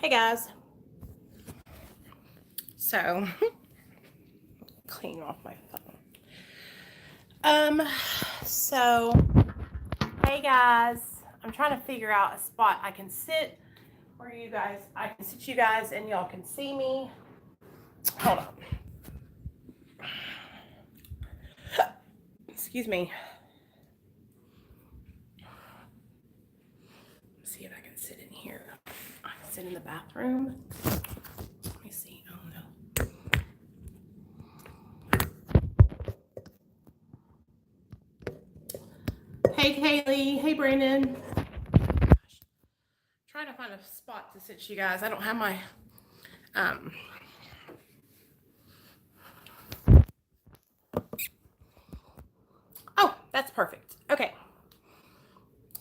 Hey guys. So, clean off my phone. Hey guys. I'm trying to figure out a spot I can sit where I can sit you guys and y'all can see me. Hold on. Excuse me. Let's see if I can sit in here. I can sit in the bathroom. Let me see. Oh no. Hey Kaylee. Hey Brandon. Trying to find a spot to sit you guys. I don't have my Oh, that's perfect. Okay.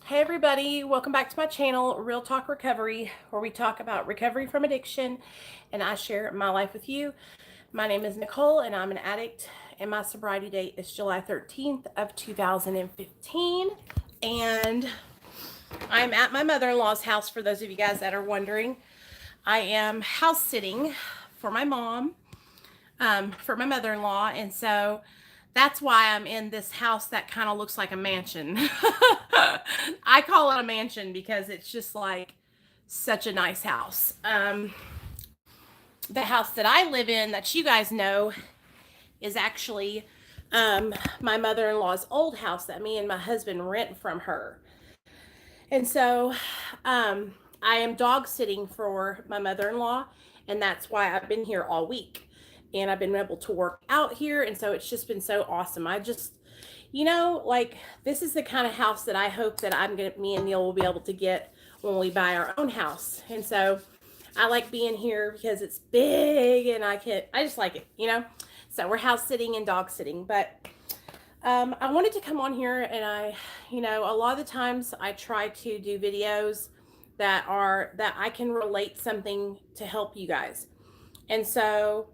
Hey everybody, welcome back to my channel, Real Talk Recovery, where we talk about recovery from addiction and I share my life with you. My name is Nichole and I'm an addict and my sobriety date is July 13th of 2015. And I'm at my mother-in-law's house, for those of you guys that are wondering. I am house sitting for my mom, for my mother-in-law, and so that's why I'm in this house that kind of looks like a mansion. I call it a mansion because it's just like such a nice house. The house that I live in, that you guys know, is actually my mother-in-law's old house that me and my husband rent from her. And so I am dog sitting for my mother-in-law, and that's why I've been here all week. And I've been able to work out here, and so it's just been so awesome. I just, like, this is the kind of house that I hope that me and Neil will be able to get when we buy our own house. And so I like being here because it's big, and I just like it, So we're house sitting and dog sitting, but I wanted to come on here, and a lot of the times I try to do videos that I can relate something to help you guys. And so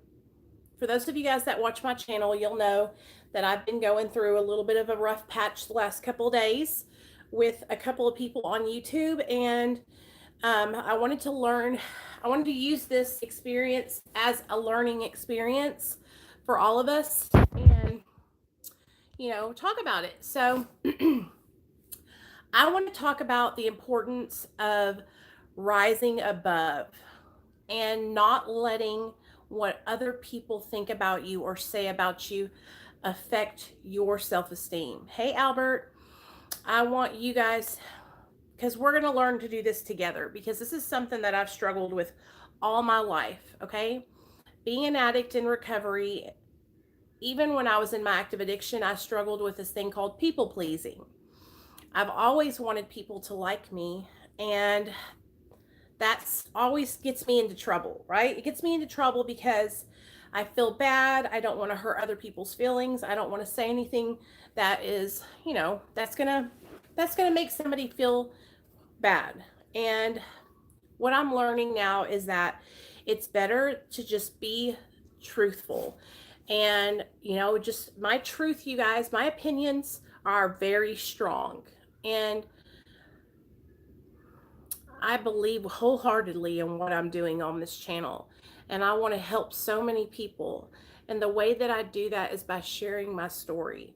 for those of you guys that watch my channel, you'll know that I've been going through a little bit of a rough patch the last couple of days with a couple of people on YouTube, and I wanted to use this experience as a learning experience for all of us, and talk about it. So I want to talk about the importance of rising above and not letting what other people think about you or say about you affect your self-esteem. Hey Albert, I want you guys, because we're going to learn to do this together, because this is something that I've struggled with all my life. Okay, being an addict in recovery, even when I was in my active addiction, I struggled with this thing called people pleasing. I've always wanted people to like me, and that's always gets me into trouble, right? It gets me into trouble because I feel bad. I don't want to hurt other people's feelings. I don't want to say anything that is, that's gonna make somebody feel bad. And what I'm learning now is that it's better to just be truthful. And, just my truth, you guys, my opinions are very strong. And I believe wholeheartedly in what I'm doing on this channel, and I want to help so many people. And the way that I do that is by sharing my story.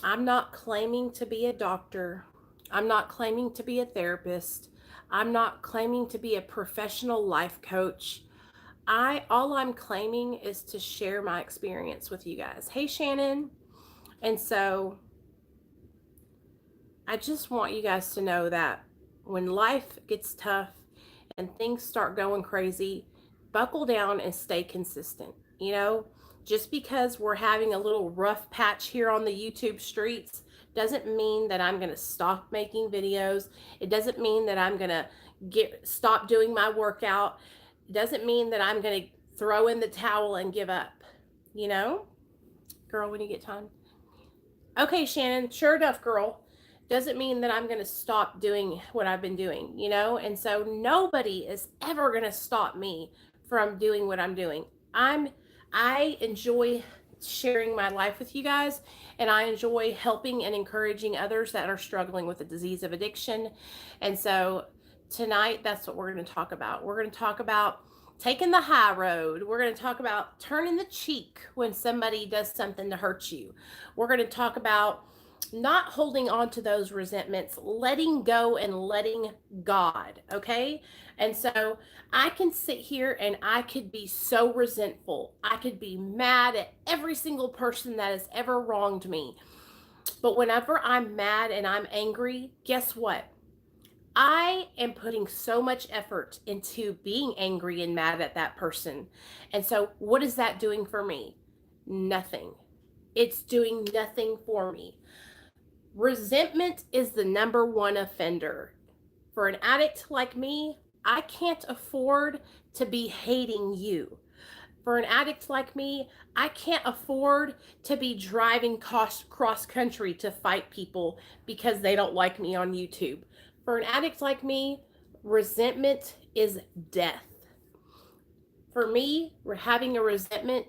I'm not claiming to be a doctor. I'm not claiming to be a therapist. I'm not claiming to be a professional life coach. All I'm claiming is to share my experience with you guys. Hey Shannon. And so I just want you guys to know that when life gets tough and things start going crazy, buckle down and stay consistent. Just because we're having a little rough patch here on the YouTube streets doesn't mean that I'm going to stop making videos. It doesn't mean that I'm going to stop doing my workout. It doesn't mean that I'm going to throw in the towel and give up. Girl, when you get time. Okay, Shannon, sure enough, girl. Doesn't mean that I'm going to stop doing what I've been doing, and so nobody is ever going to stop me from doing what I'm doing. I enjoy sharing my life with you guys, and I enjoy helping and encouraging others that are struggling with the disease of addiction. And so tonight, that's what we're going to talk about. We're going to talk about taking the high road. We're going to talk about turning the cheek when somebody does something to hurt you. We're going to talk about not holding on to those resentments, letting go and letting God, okay? And so I can sit here and I could be so resentful. I could be mad at every single person that has ever wronged me. But whenever I'm mad and I'm angry, guess what? I am putting so much effort into being angry and mad at that person. And so, what is that doing for me? Nothing. It's doing nothing for me. Resentment is the number one offender. For an addict like me, I can't afford to be hating you. For an addict like me, I can't afford to be driving cross country to fight people because they don't like me on YouTube. For an addict like me, resentment is death. For me, having a resentment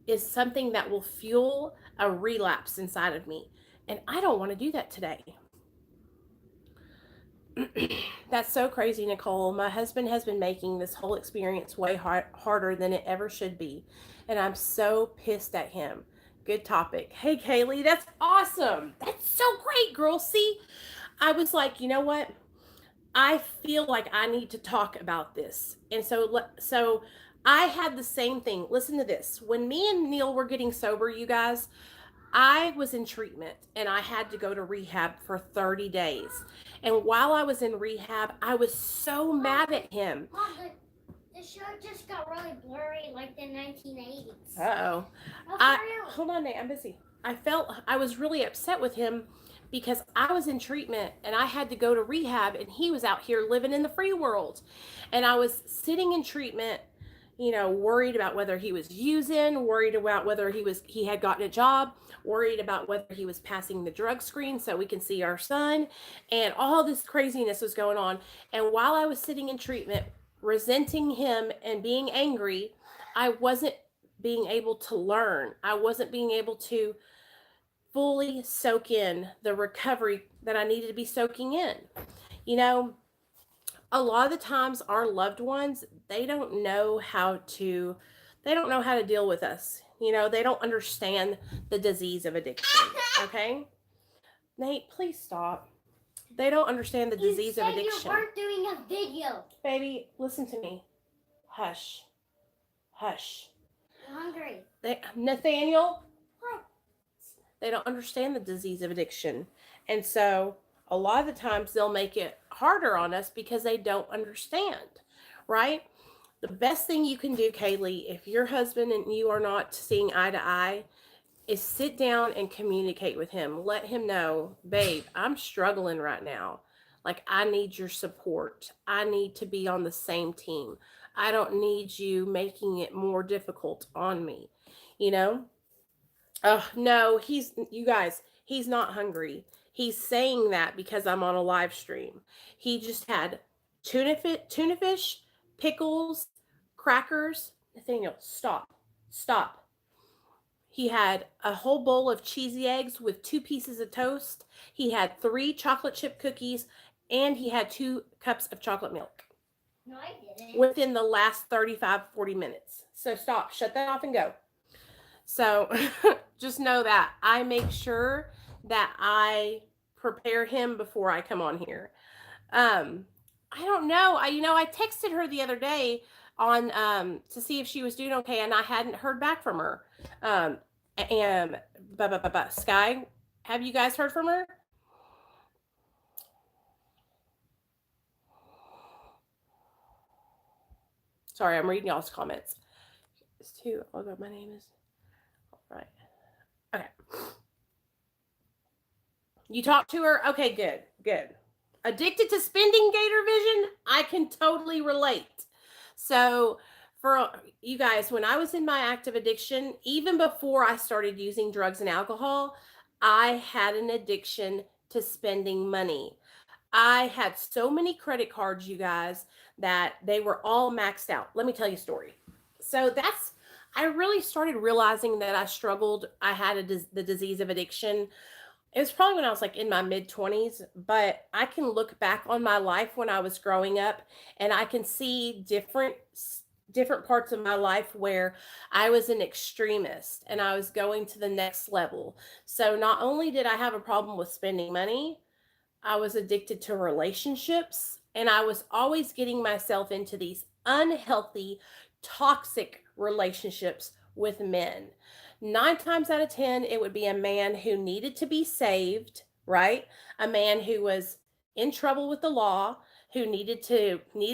is something that will fuel a relapse inside of me. And I don't want to do that today. That's so crazy, Nichole. My husband has been making this whole experience way harder than it ever should be. And I'm so pissed at him. Good topic. Hey, Kaylee, that's awesome. That's so great, girl. See, I was like, you know what? I feel like I need to talk about this. And so I had the same thing. Listen to this. When me and Neil were getting sober, you guys, I was in treatment and I had to go to rehab for 30 days. And while I was in rehab, I was so mad at him. Mom, the show just got really blurry like the 1980s. Uh-oh. Hold on, Nate. I'm busy. I was really upset with him because I was in treatment and I had to go to rehab and he was out here living in the free world. And I was sitting in treatment, you know, worried about whether he was using, worried about whether he had gotten a job, worried about whether he was passing the drug screen so we can see our son, and all this craziness was going on. And while I was sitting in treatment, resenting him and being angry, I wasn't being able to learn. I wasn't being able to fully soak in the recovery that I needed to be soaking in. You know, a lot of the times our loved ones, they don't know how to deal with us. You know, they don't understand the disease of addiction. Okay? Nate, please stop. They don't understand the disease of addiction. You weren't doing a video. Baby, listen to me. Hush. Hush. I'm hungry. Nathaniel? What? They don't understand the disease of addiction. And so a lot of the times they'll make it harder on us because they don't understand, right? The best thing you can do, Kaylee, if your husband and you are not seeing eye to eye, is sit down and communicate with him. Let him know, babe, I'm struggling right now. Like, I need your support. I need to be on the same team. I don't need you making it more difficult on me, you know? No, you guys, he's not hungry. He's saying that because I'm on a live stream. He just had tuna fish, pickles, crackers. Nathaniel, stop. Stop. He had a whole bowl of cheesy eggs with 2 pieces of toast. He had 3 chocolate chip cookies, and he had 2 cups of chocolate milk. No, I didn't. Within the last 40 minutes. So stop. Shut that off and go. So just know that I make sure that I prepare him before I come on here. I don't know. I texted her the other day on to see if she was doing okay, and I hadn't heard back from her. And Sky, have you guys heard from her? Sorry, I'm reading y'all's comments. It's 2. Although my name is right. Okay. You talked to her? Okay, good. Addicted to spending, Gator Vision? I can totally relate. So for you guys, when I was in my active addiction, even before I started using drugs and alcohol, I had an addiction to spending money. I had so many credit cards, you guys, that they were all maxed out. Let me tell you a story. So I really started realizing that I struggled. I had the disease of addiction It was probably when I was like in my mid 20s, but I can look back on my life when I was growing up and I can see different parts of my life where I was an extremist and I was going to the next level. So not only did I have a problem with spending money, I was addicted to relationships and I was always getting myself into these unhealthy, toxic relationships with men. 9 times out of 10, it would be a man who needed to be saved, right? A man who was in trouble with the law, who needed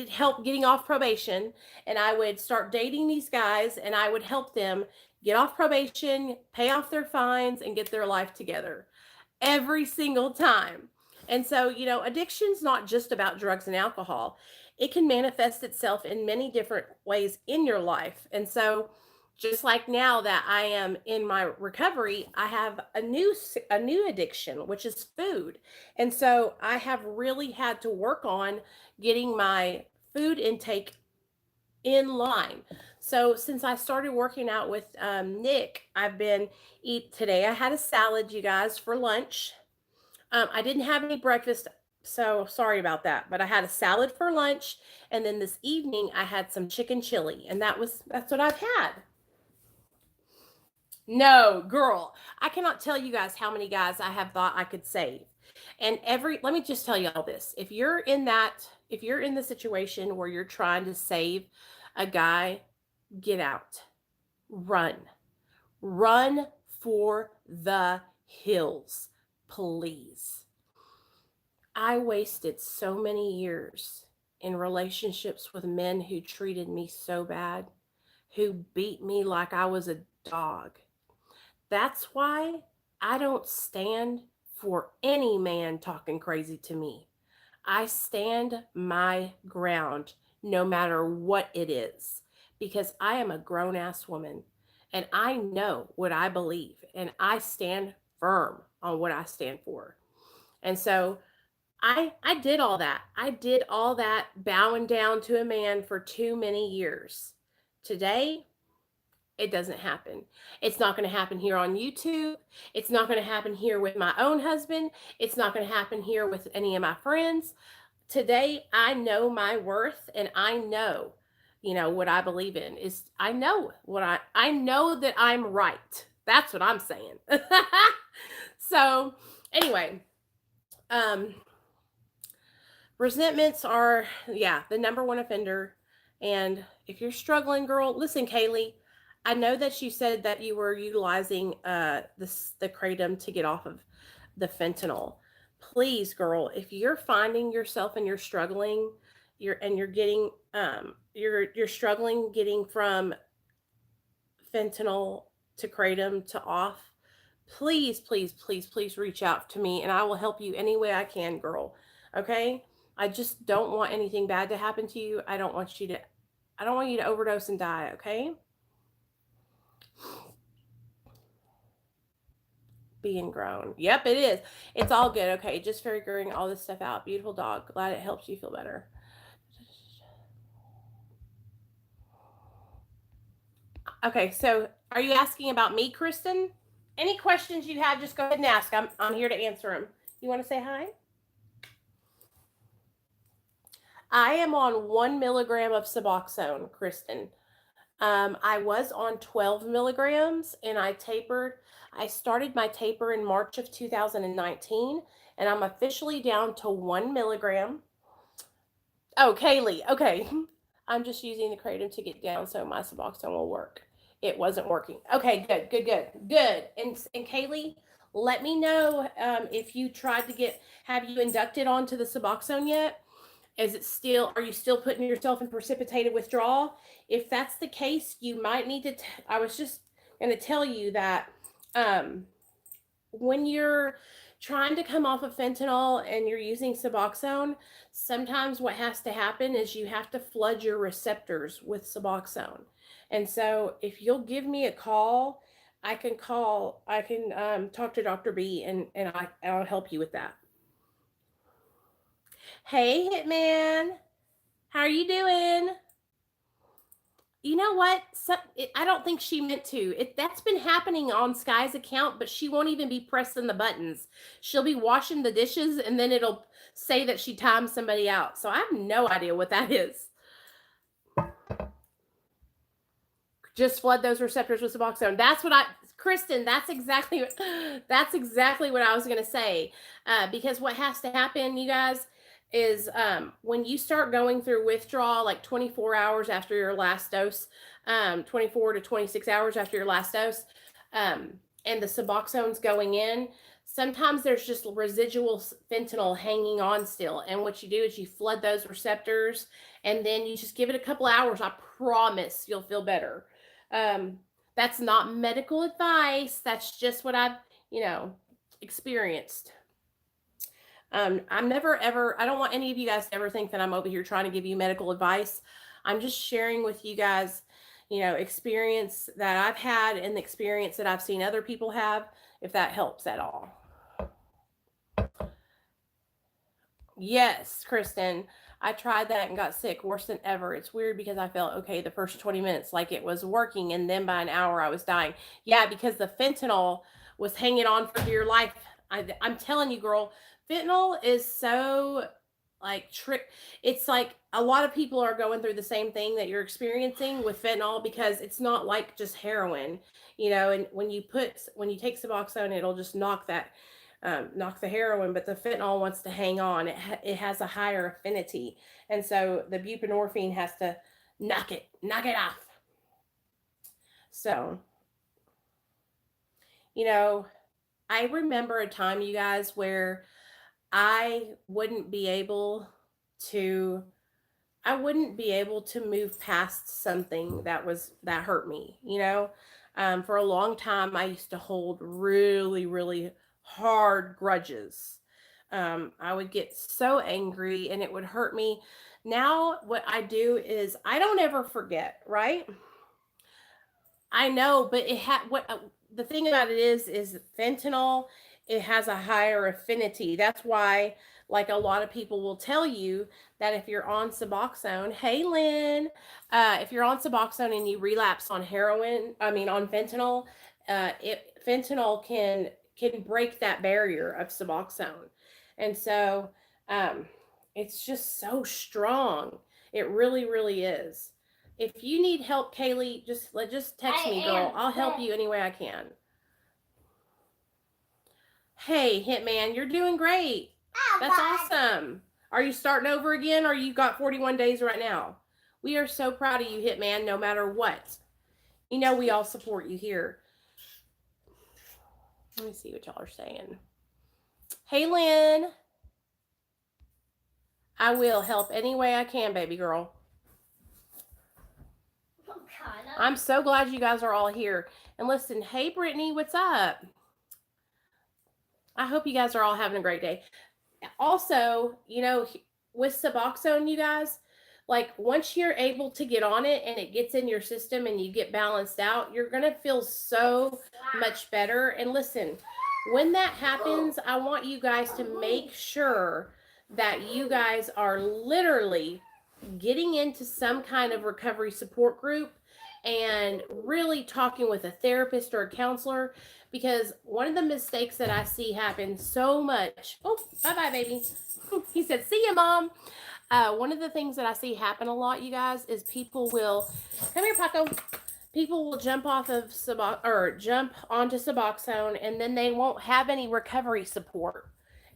help getting off probation, and I would start dating these guys and I would help them get off probation, pay off their fines and get their life together every single time. And so, addiction's not just about drugs and alcohol. It can manifest itself in many different ways in your life. And so, just like now that I am in my recovery, I have a new addiction, which is food. And so, I have really had to work on getting my food intake in line. So since I started working out with Nick, I've been eat today. I had a salad, you guys, for lunch. I didn't have any breakfast, so sorry about that. But I had a salad for lunch, and then this evening I had some chicken chili, and that's what I've had. No, girl, I cannot tell you guys how many guys I have thought I could save. And let me just tell you all this. If you're in the situation where you're trying to save a guy, get out. Run. Run for the hills, please. I wasted so many years in relationships with men who treated me so bad, who beat me like I was a dog. That's why I don't stand for any man talking crazy to me. I stand my ground no matter what it is because I am a grown ass woman and I know what I believe and I stand firm on what I stand for. And so I did all that. I did all that bowing down to a man for too many years. Today, it doesn't happen. It's not going to happen here on YouTube. It's not going to happen here with my own husband. It's not going to happen here with any of my friends. Today, I know my worth and I know, what I believe in is I know that I'm right. That's what I'm saying. So, anyway, um resentments are, yeah, the number one offender. And if you're struggling, girl, listen, Kaylee, I know that you said that you were utilizing the kratom to get off of the fentanyl. Please, girl, if you're finding yourself and you're struggling, you're getting you're struggling getting from fentanyl to kratom to off, please, please, please, please reach out to me and I will help you any way I can, girl. Okay? I just don't want anything bad to happen to you. I don't want you to overdose and die, okay? Being grown. Yep, it is. It's all good. Okay, just figuring all this stuff out. Beautiful dog. Glad it helps you feel better. Okay, so are you asking about me, Kristen? Any questions you have, just go ahead and ask. I'm here to answer them. You want to say hi? I am on 1 milligram of Suboxone, Kristen. I was on 12 milligrams and I tapered. I started my taper in March of 2019 and I'm officially down to 1 milligram. Oh, Kaylee, okay. I'm just using the kratom to get down so my Suboxone will work. It wasn't working. Okay, good, good, good, good. And Kaylee, let me know if you tried to have you inducted onto the Suboxone yet? Are you still putting yourself in precipitated withdrawal? If that's the case, you might need to, I was just going to tell you that when you're trying to come off of fentanyl and you're using Suboxone, sometimes what has to happen is you have to flood your receptors with Suboxone. And so if you'll give me a call, I can talk to Dr. B and I'll help you with that. Hey, Hitman. How are you doing? you know what? I don't think she meant to. That's been happening on Sky's account, but she won't even be pressing the buttons. She'll be washing the dishes, and then it'll say that she timed somebody out. So I have no idea what that is. Just flood those receptors with Suboxone. That's what Kristen, that's exactly what I was going to say. Because what has to happen, you guys, is when you start going through withdrawal, like 24 hours after your last dose, 24 to 26 hours after your last dose, and the Suboxone's going in, sometimes there's just residual fentanyl hanging on still. And what you do is you flood those receptors, and then you just give it a couple hours. I promise you'll feel better. That's not medical advice. That's just what I've, experienced. I'm never ever, I don't want any of you guys to ever think that I'm over here trying to give you medical advice. I'm just sharing with you guys, experience that I've had and the experience that I've seen other people have, if that helps at all. Yes, Kristen, I tried that and got sick worse than ever. It's weird because I felt okay the first 20 minutes like it was working, and then by an hour I was dying. Yeah, because the fentanyl was hanging on for dear life. I'm telling you, girl, fentanyl is so it's like a lot of people are going through the same thing that you're experiencing with fentanyl, because it's not like just heroin, and when you take Suboxone, it'll just knock the heroin, but the fentanyl wants to hang on. It has a higher affinity, and so the buprenorphine has to knock it off. So, I remember a time, you guys, where I wouldn't be able to move past something that hurt me, for a long time I used to hold really, really hard grudges. I would get so angry and it would hurt me. Now what I do is I don't ever forget, right? I know, but the thing about it is fentanyl, it has a higher affinity. That's why, like, a lot of people will tell you that if you're on Suboxone, hey Lynn, if you're on Suboxone and you relapse on on fentanyl, fentanyl can break that barrier of Suboxone, and so it's just so strong. It really, really is. If you need help, Kaylee, just text me, girl. I'll help you any way I can. Hey, Hitman, you're doing great. That's awesome. Are you starting over again, or you got 41 days right now? We are so proud of you, Hitman, no matter what. We all support you here. Let me see what y'all are saying. Hey, Lynn. I will help any way I can, baby girl. I'm so glad you guys are all here. And listen, hey, Brittany, what's up? I hope you guys are all having a great day. Also, with Suboxone, you guys, like, once you're able to get on it and it gets in your system and you get balanced out, you're going to feel so much better. And listen, when that happens, I want you guys to make sure that you guys are literally getting into some kind of recovery support group and really talking with a therapist or a counselor, because one of the mistakes that I see happen so much. Oh, bye-bye, baby. He said, see ya, Mom. One of the things that I see happen a lot, you guys, is people will, come here, Paco. People will jump off of jump onto Suboxone, and then they won't have any recovery support.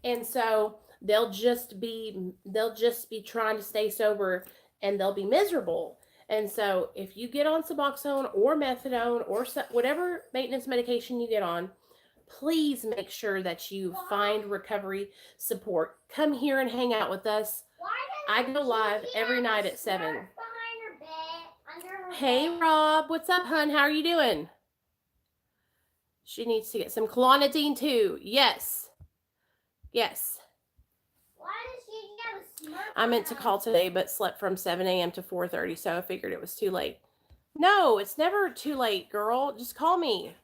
And so they'll just be trying to stay sober, and they'll be miserable. And so if you get on Suboxone or methadone or whatever maintenance medication you get on, please make sure that you find recovery support. Come here and hang out with us. I go live every night at 7. Hey, Rob. What's up, hun? How are you doing? She needs to get some clonidine too. Yes. Yes. I meant to call today, but slept from 7 a.m. to 4:30, so I figured it was too late. No, it's never too late, girl. Just call me.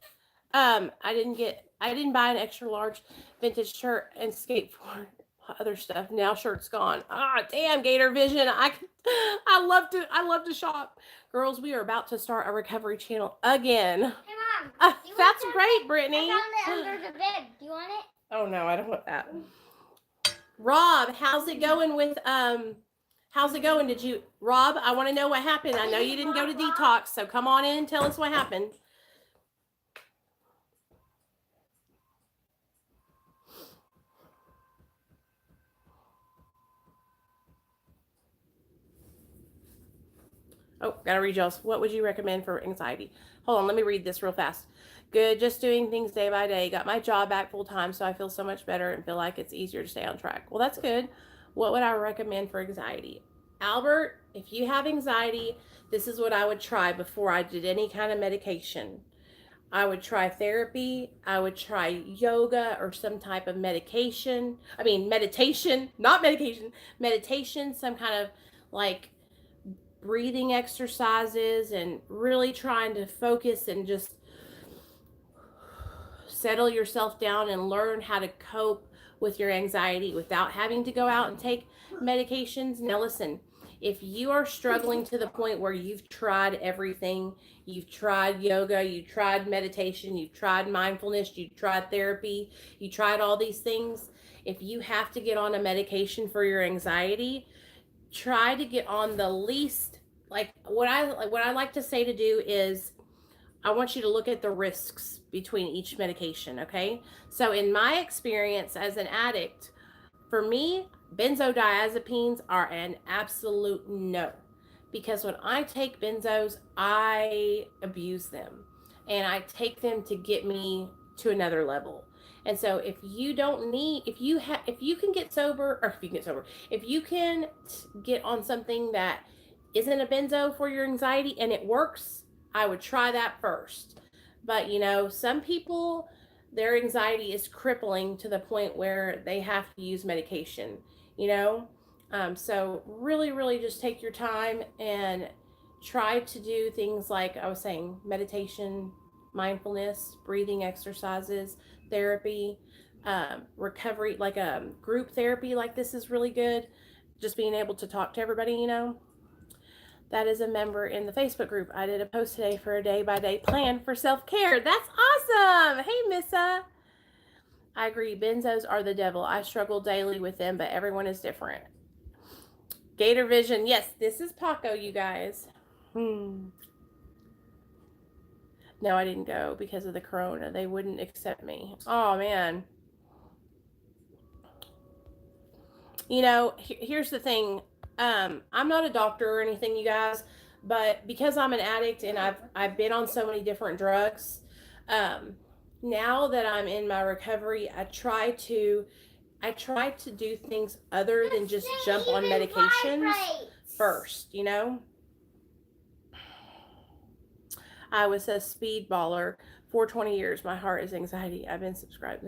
I didn't buy an extra large vintage shirt and skateboard. other stuff. Now shirt's gone. Ah, damn, Gator Vision. I love to shop. Girls, we are about to start a recovery channel again. Hey, Mom. That's great, Brittany. I found it under the bed. Do you want it? Oh no, I don't want that. Rob, how's it going with how's it going? Rob, I want to know what happened. I know you didn't go to detox, so come on in and tell us what happened. Oh, gotta read y'all's. What would you recommend for anxiety? Hold on, let me read this real fast. Good, just doing things day by day. Got my job back full time, so I feel so much better and feel like it's easier to stay on track. Well, that's good. What would I recommend for anxiety? Albert, if you have anxiety, this is what I would try before I did any kind of medication. I would try therapy. I would try yoga or some type of meditation. Meditation, not medication. Meditation, some kind of like breathing exercises, and really trying to focus and just settle yourself down and learn how to cope with your anxiety without having to go out and take medications. Now listen, if you are struggling to the point where you've tried everything, you've tried yoga, you tried meditation, you've tried mindfulness, you tried therapy, you tried all these things, if you have to get on a medication for your anxiety, try to get on the least, what I like to say to do is, I want you to look at the risks between each medication, okay? So in my experience as an addict, for me, benzodiazepines are an absolute no. Because when I take benzos, I abuse them. And I take them to get me to another level. And so if you can get sober, or if you can get on something that isn't a benzo for your anxiety and it works, I would try that first. But some people, their anxiety is crippling to the point where they have to use medication, so really, really just take your time and try to do things like I was saying, meditation, mindfulness, breathing exercises, therapy, recovery, like group therapy like this is really good. Just being able to talk to everybody, That is a member in the Facebook group. I did a post today for a day-by-day plan for self-care. That's awesome. Hey, Missa. I agree. Benzos are the devil. I struggle daily with them, but everyone is different. Gator Vision. Yes, this is Paco, you guys. No, I didn't go because of the corona. They wouldn't accept me. Oh, man. Here's the thing. I'm not a doctor or anything, you guys, but because I'm an addict and I've been on so many different drugs, now that I'm in my recovery, I try to do things other than just jump on medications first, I was a speed baller for 20 years. My heart is anxiety. I've been subscribed.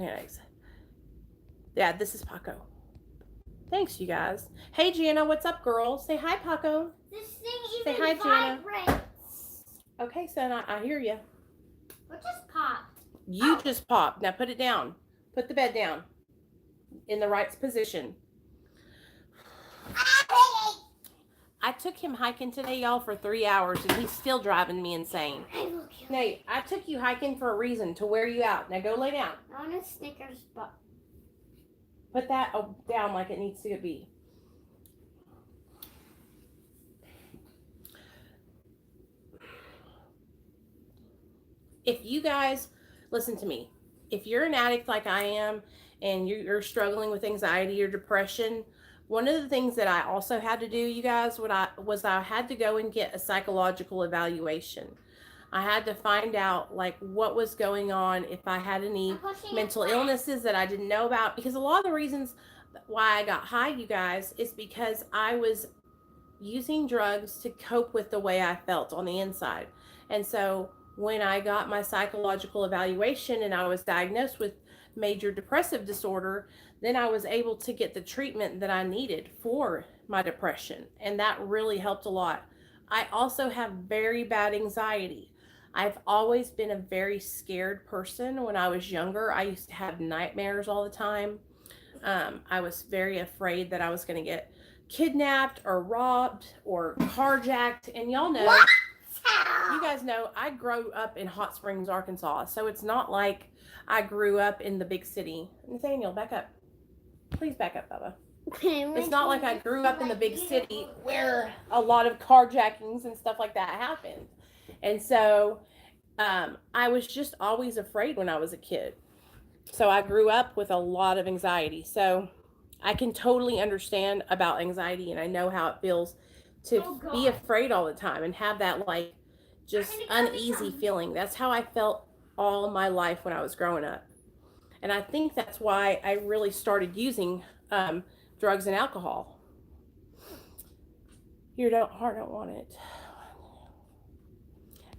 Yeah, this is Paco. Thanks, you guys. Hey, Jana, what's up, girl? Say hi, Paco. This thing even say hi, vibrates. Jana. Okay, son, I hear you. What just popped? You just popped. Now put it down. Put the bed down in the right position. I took him hiking today, y'all, for 3 hours, and he's still driving me insane. Nate, I took you hiking for a reason, to wear you out. Now go lay down. I want a Snickers bar. Put that down like it needs to be. If you guys, listen to me. If you're an addict like I am, and you're struggling with anxiety or depression, one of the things that I also had to do, you guys, I had to go and get a psychological evaluation. I had to find out what was going on, if I had any mental illnesses that I didn't know about, because a lot of the reasons why I got high, you guys, is because I was using drugs to cope with the way I felt on the inside. And so when I got my psychological evaluation and I was diagnosed with major depressive disorder, then I was able to get the treatment that I needed for my depression. And that really helped a lot. I also have very bad anxiety. I've always been a very scared person. When I was younger, I used to have nightmares all the time. I was very afraid that I was going to get kidnapped or robbed or carjacked. And y'all know, What? you guys know, I grew up in Hot Springs, Arkansas. So it's not like I grew up in the big city. Nathaniel, back up. Please back up, Bubba. It's not like I grew up in the big city where a lot of carjackings and stuff like that happened. And so I was just always afraid when I was a kid. So I grew up with a lot of anxiety. So I can totally understand about anxiety, and I know how it feels to be afraid all the time and have that like just uneasy feeling. That's how I felt all my life when I was growing up. And I think that's why I really started using drugs and alcohol. Your heart don't want it.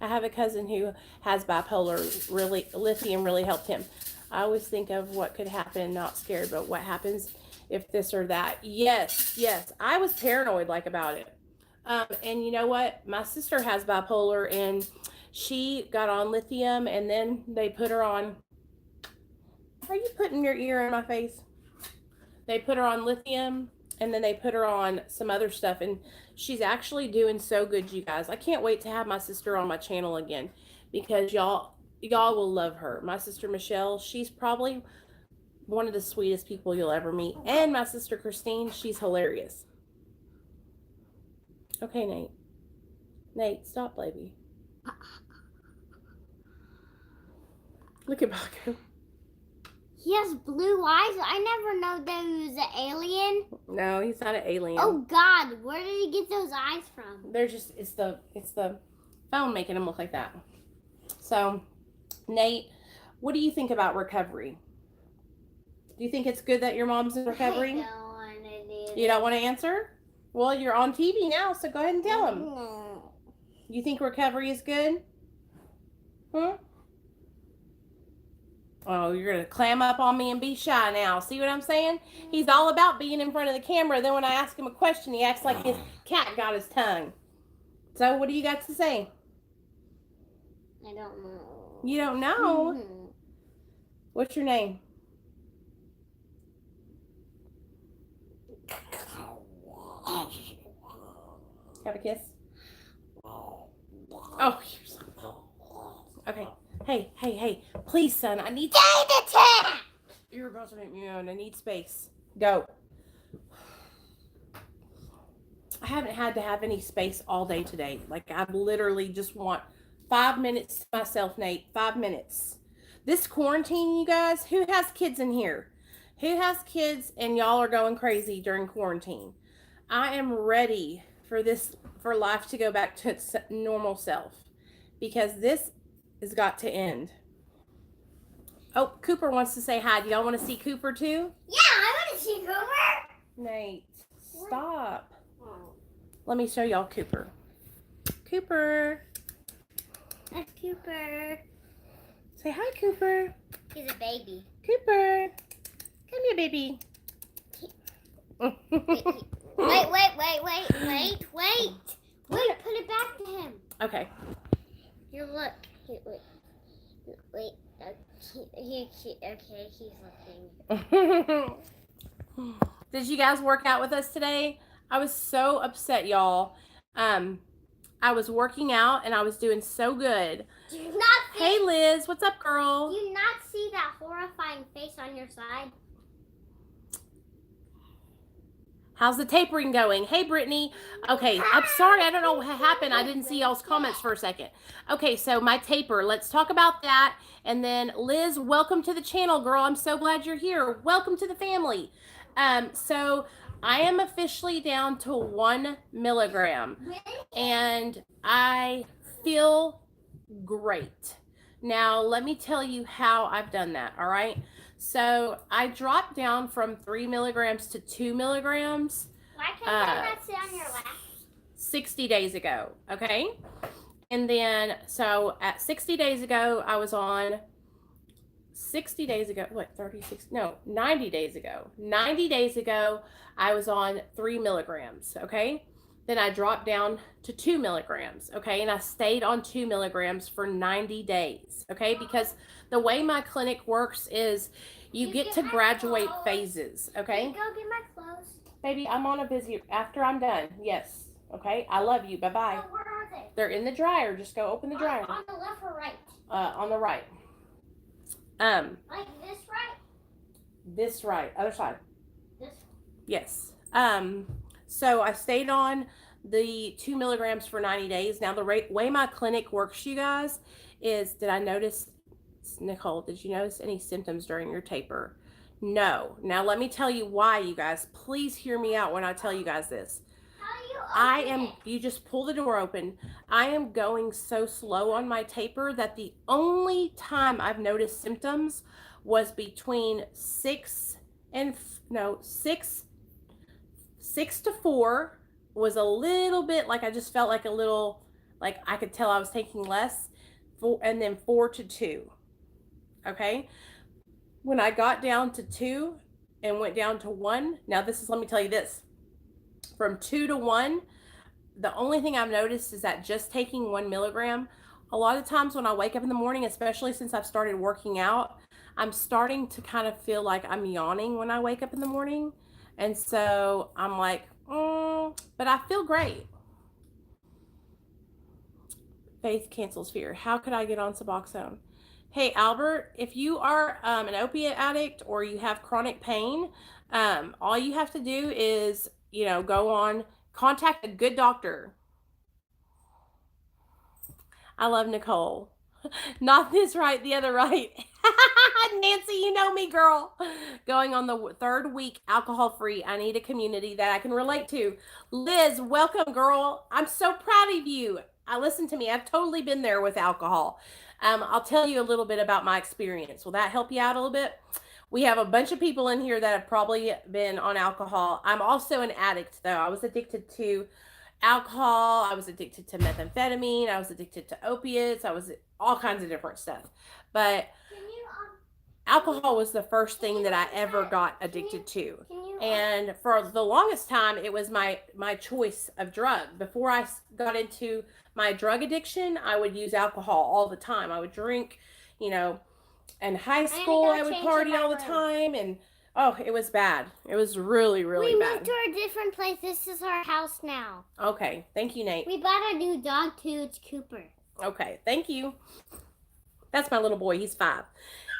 I have a cousin who has bipolar. Really, lithium really helped him. I always think of what could happen, not scared, but what happens if this or that. Yes. I was paranoid like about it. And you know what? My sister has bipolar, and she got on lithium, and then they put her on. Are you putting your ear in my face? They put her on lithium, and then they put her on some other stuff, and she's actually doing so good, you guys. I can't wait to have my sister on my channel again, because y'all will love her. My sister Michelle, she's probably one of the sweetest people you'll ever meet. And my sister Christine, she's hilarious. Okay, Nate. Nate, stop, baby. Look at Baku. He has blue eyes. I never know that he was an alien. No, he's not an alien. Oh God, where did he get those eyes from? They're just it's the phone making him look like that. So, Nate, what do you think about recovery? Do you think it's good that your mom's in recovery? I don't want to do You don't want to answer? Well, you're on TV now, so go ahead and tell him. No. You think recovery is good? Oh, you're going to clam up on me and be shy now. See what I'm saying? He's all about being in front of the camera. Then when I ask him a question, he acts like his cat got his tongue. So what do you got to say? I don't know. You don't know? Mm-hmm. What's your name? Have a kiss? Oh, you're so... Okay. Hey. Please, son, I need... You're about to make me own. I need space. Go. I haven't had to have any space all day today. Like, I literally just want 5 minutes to myself, Nate. 5 minutes. This quarantine, you guys, who has kids in here? Who has kids and y'all are going crazy during quarantine? I am ready for life to go back to its normal self, because this has got to end. Oh, Cooper wants to say hi. Do y'all want to see Cooper too? Yeah, I want to see Cooper. Nate, stop. Let me show y'all Cooper. Cooper. That's Cooper. Say hi, Cooper. He's a baby. Cooper. Come here, baby. Wait. Put it back to him. Okay. Here, look. Wait. Okay, he's looking. Did you guys work out with us today? I was so upset, y'all. I was working out and I was doing so good. Do you not see, Hey, Liz, what's up, girl? do you not see that horrifying face on your side? How's the tapering going? Hey, Brittany. Okay, I'm sorry. I don't know what happened. I didn't see y'all's comments for a second. Okay, so my taper. Let's talk about that. And then, Liz, welcome to the channel, girl. I'm so glad you're here. Welcome to the family. So I am officially down to 1 milligram. And I feel great. Now, let me tell you how I've done that, all right? So I dropped down from 3 milligrams to 2 milligrams. Why can't I not sit on your lap? 60 days ago, okay? And then, so at 60 days ago, I was on 60 days ago, 90 days ago. 90 days ago, I was on 3 milligrams, okay? then I dropped down to 2 milligrams, okay? And I stayed on 2 milligrams for 90 days, okay? Because the way my clinic works is you get to graduate phases, okay? Can you go get my clothes? Baby, I'm on a busy, after I'm done, yes, okay? I love you, bye-bye. Oh, where are they? They're in the dryer, just go open the dryer. On the left or right? On the right. Like this right? This right, other side. This. Yes. So I stayed on the 2 milligrams for 90 days. Now, the way my clinic works, you guys, is, did I notice, Nichole, did you notice any symptoms during your taper? No. Now, let me tell you why, you guys. Please hear me out when I tell you guys this. You just pull the door open. I am going so slow on my taper that the only time I've noticed symptoms was between 6 to 4 was a little bit like, I just felt like a little, like I could tell I was taking less, and then 4 to 2. Okay. When I got down to 2 and went down to 1, now this is, let me tell you this, from 2 to 1, the only thing I've noticed is that just taking 1 milligram, a lot of times when I wake up in the morning, especially since I've started working out, I'm starting to kind of feel like I'm yawning when I wake up in the morning. And so I'm like, but I feel great. Faith cancels fear. How could I get on Suboxone? Hey, Albert, if you are an opiate addict or you have chronic pain, all you have to do is, go on, contact a good doctor. I love Nichole. Not this right, the other right. Nancy, you know me, girl. Going on the 3rd week alcohol-free. I need a community that I can relate to. Liz, welcome, girl. I'm so proud of you. Listen to me. I've totally been there with alcohol. I'll tell you a little bit about my experience. Will that help you out a little bit? We have a bunch of people in here that have probably been on alcohol. I'm also an addict, though. I was addicted to alcohol. I was addicted to methamphetamine. I was addicted to opiates. I was all kinds of different stuff. But alcohol was the first thing that I ever got addicted to. And for the longest time, it was my choice of drug. Before I got into my drug addiction, I would use alcohol all the time. I would drink, in high school, I would party all the time. And, it was bad. It was really, really bad. We moved to a different place. This is our house now. Okay. Thank you, Nate. We bought a new dog, too. It's Cooper. Okay. Thank you. That's my little boy. He's 5.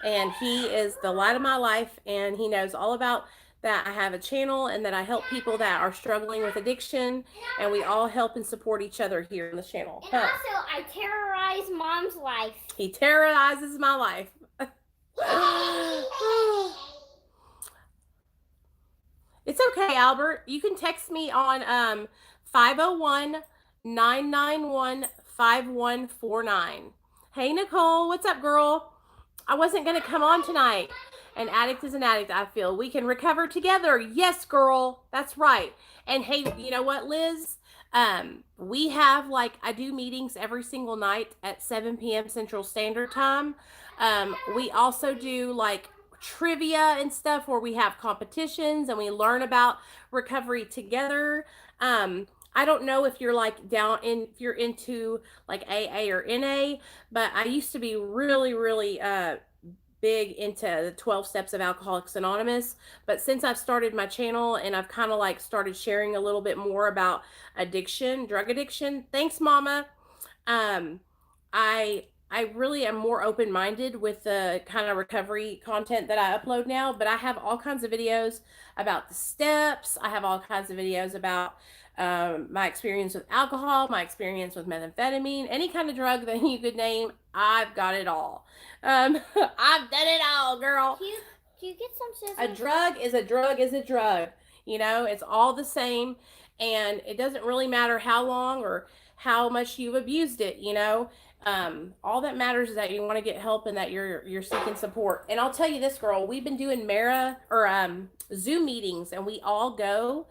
And he is the light of my life. And he knows all about that I have a channel and that I help people that are struggling with addiction. And we all help and support each other here on the channel. And also, I terrorize Mom's life. He terrorizes my life. It's okay, Albert. You can text me on 501-991-5149. Hey, Nichole, what's up, girl? I wasn't going to come on tonight. An addict is an addict, I feel. We can recover together. Yes, girl. That's right. And hey, you know what, Liz? We have, I do meetings every single night at 7 p.m. Central Standard Time. We also do, trivia and stuff where we have competitions and we learn about recovery together. I don't know if you're if you're into AA or NA, but I used to be really, really big into the 12 steps of Alcoholics Anonymous. But since I've started my channel and I've kind of started sharing a little bit more about addiction, drug addiction. Thanks, Mama. I really am more open-minded with the kind of recovery content that I upload now, but I have all kinds of videos about the steps. I have all kinds of videos about my experience with alcohol, my experience with methamphetamine, any kind of drug that you could name. I've got it all. I've done it all, girl. Do you get some scissors? A drug is a drug is a drug. It's all the same, and it doesn't really matter how long or how much you've abused it, all that matters is that you want to get help and that you're seeking support. And I'll tell you this, girl, we've been doing Zoom meetings, and we all go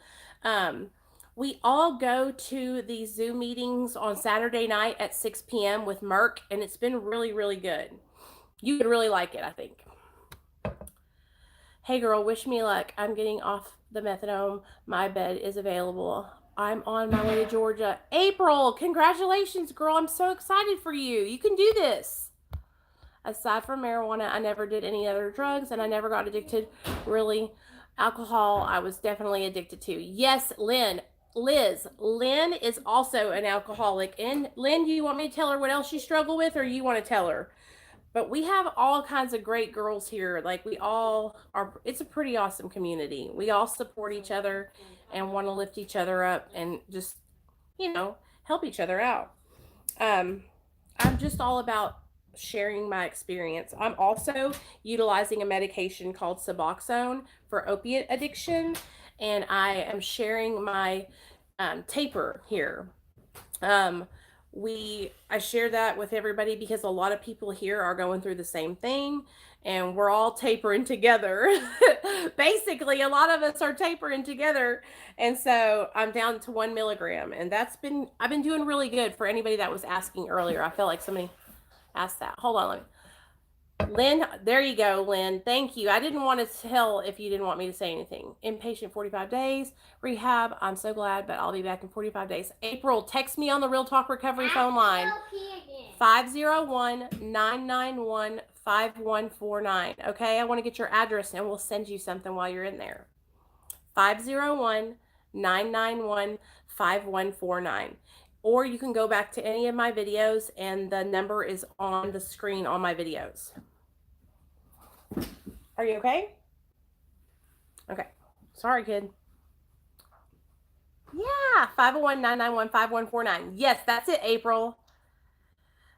to these Zoom meetings on Saturday night at 6 p.m. with Murk, and it's been really, really good. You would really like it, I think. Hey, girl, wish me luck. I'm getting off the methadone. My bed is available. I'm on my way to Georgia. April, congratulations, girl. I'm so excited for you. You can do this. Aside from marijuana, I never did any other drugs, and I never got addicted. Really, alcohol, I was definitely addicted to. Yes, Lynn. Lynn is also an alcoholic. And Lynn, do you want me to tell her what else you struggle with, or you want to tell her? But we have all kinds of great girls here. Like, we all are, it's a pretty awesome community. We all support each other and want to lift each other up and just, help each other out. I'm just all about sharing my experience. I'm also utilizing a medication called Suboxone for opiate addiction, and I am sharing my taper here. I share that with everybody because a lot of people here are going through the same thing, and we're all tapering together. Basically, a lot of us are tapering together, and so I'm down to 1 milligram, and I've been doing really good. For anybody that was asking earlier, I felt like somebody asked that. Hold on, Lynn, there you go, Lynn. Thank you. I didn't want to tell if you didn't want me to say anything. Inpatient 45 days. Rehab, I'm so glad, but I'll be back in 45 days. April, text me on the Real Talk Recovery phone line. 501-991-5149. Okay, I want to get your address and we'll send you something while you're in there. 501-991-5149. Or you can go back to any of my videos, and the number is on the screen on my videos. Are you okay? Okay. Sorry, kid. Yeah, 501-991-5149. Yes, that's it, April.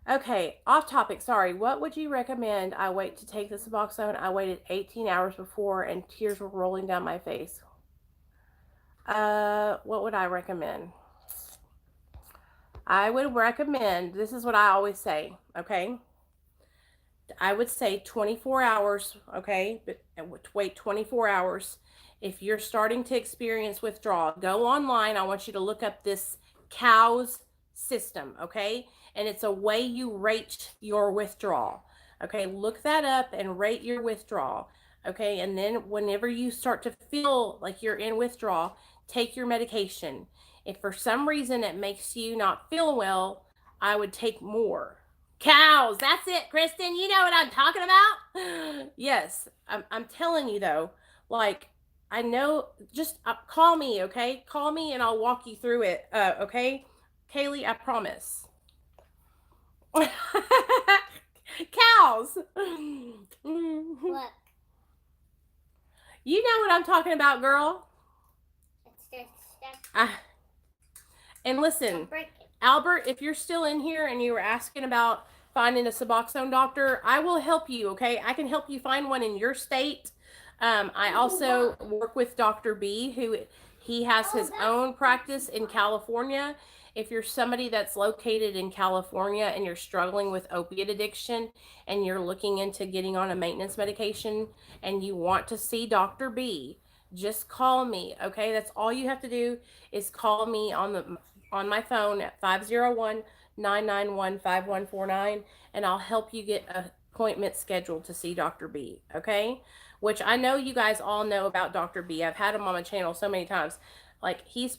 Okay, off topic. Sorry. What would you recommend I wait to take the Suboxone? I waited 18 hours before, and tears were rolling down my face. What would I recommend? I would recommend, this is what I always say, okay? I would say 24 hours, okay? But wait 24 hours. If you're starting to experience withdrawal, go online. I want you to look up this COWS system, okay? And it's a way you rate your withdrawal, okay? Look that up and rate your withdrawal, okay? And then whenever you start to feel like you're in withdrawal, take your medication. If for some reason it makes you not feel well, I would take more. Cows, that's it, Kristen. You know what I'm talking about? Yes, I'm telling you though, like, I know, just call me, okay? Call me and I'll walk you through it, okay? Kaylee, I promise. Cows. What? You know what I'm talking about, girl. And listen, Albert, if you're still in here and you were asking about finding a Suboxone doctor, I will help you, okay? I can help you find one in your state. I also work with Dr. B, he has his own practice in California. If you're somebody that's located in California and you're struggling with opiate addiction and you're looking into getting on a maintenance medication and you want to see Dr. B, just call me, okay? That's all you have to do is call me on my phone at 501-991-5149, and I'll help you get an appointment scheduled to see Dr. B, okay? Which I know you guys all know about Dr. B. I've had him on my channel so many times. Like, he's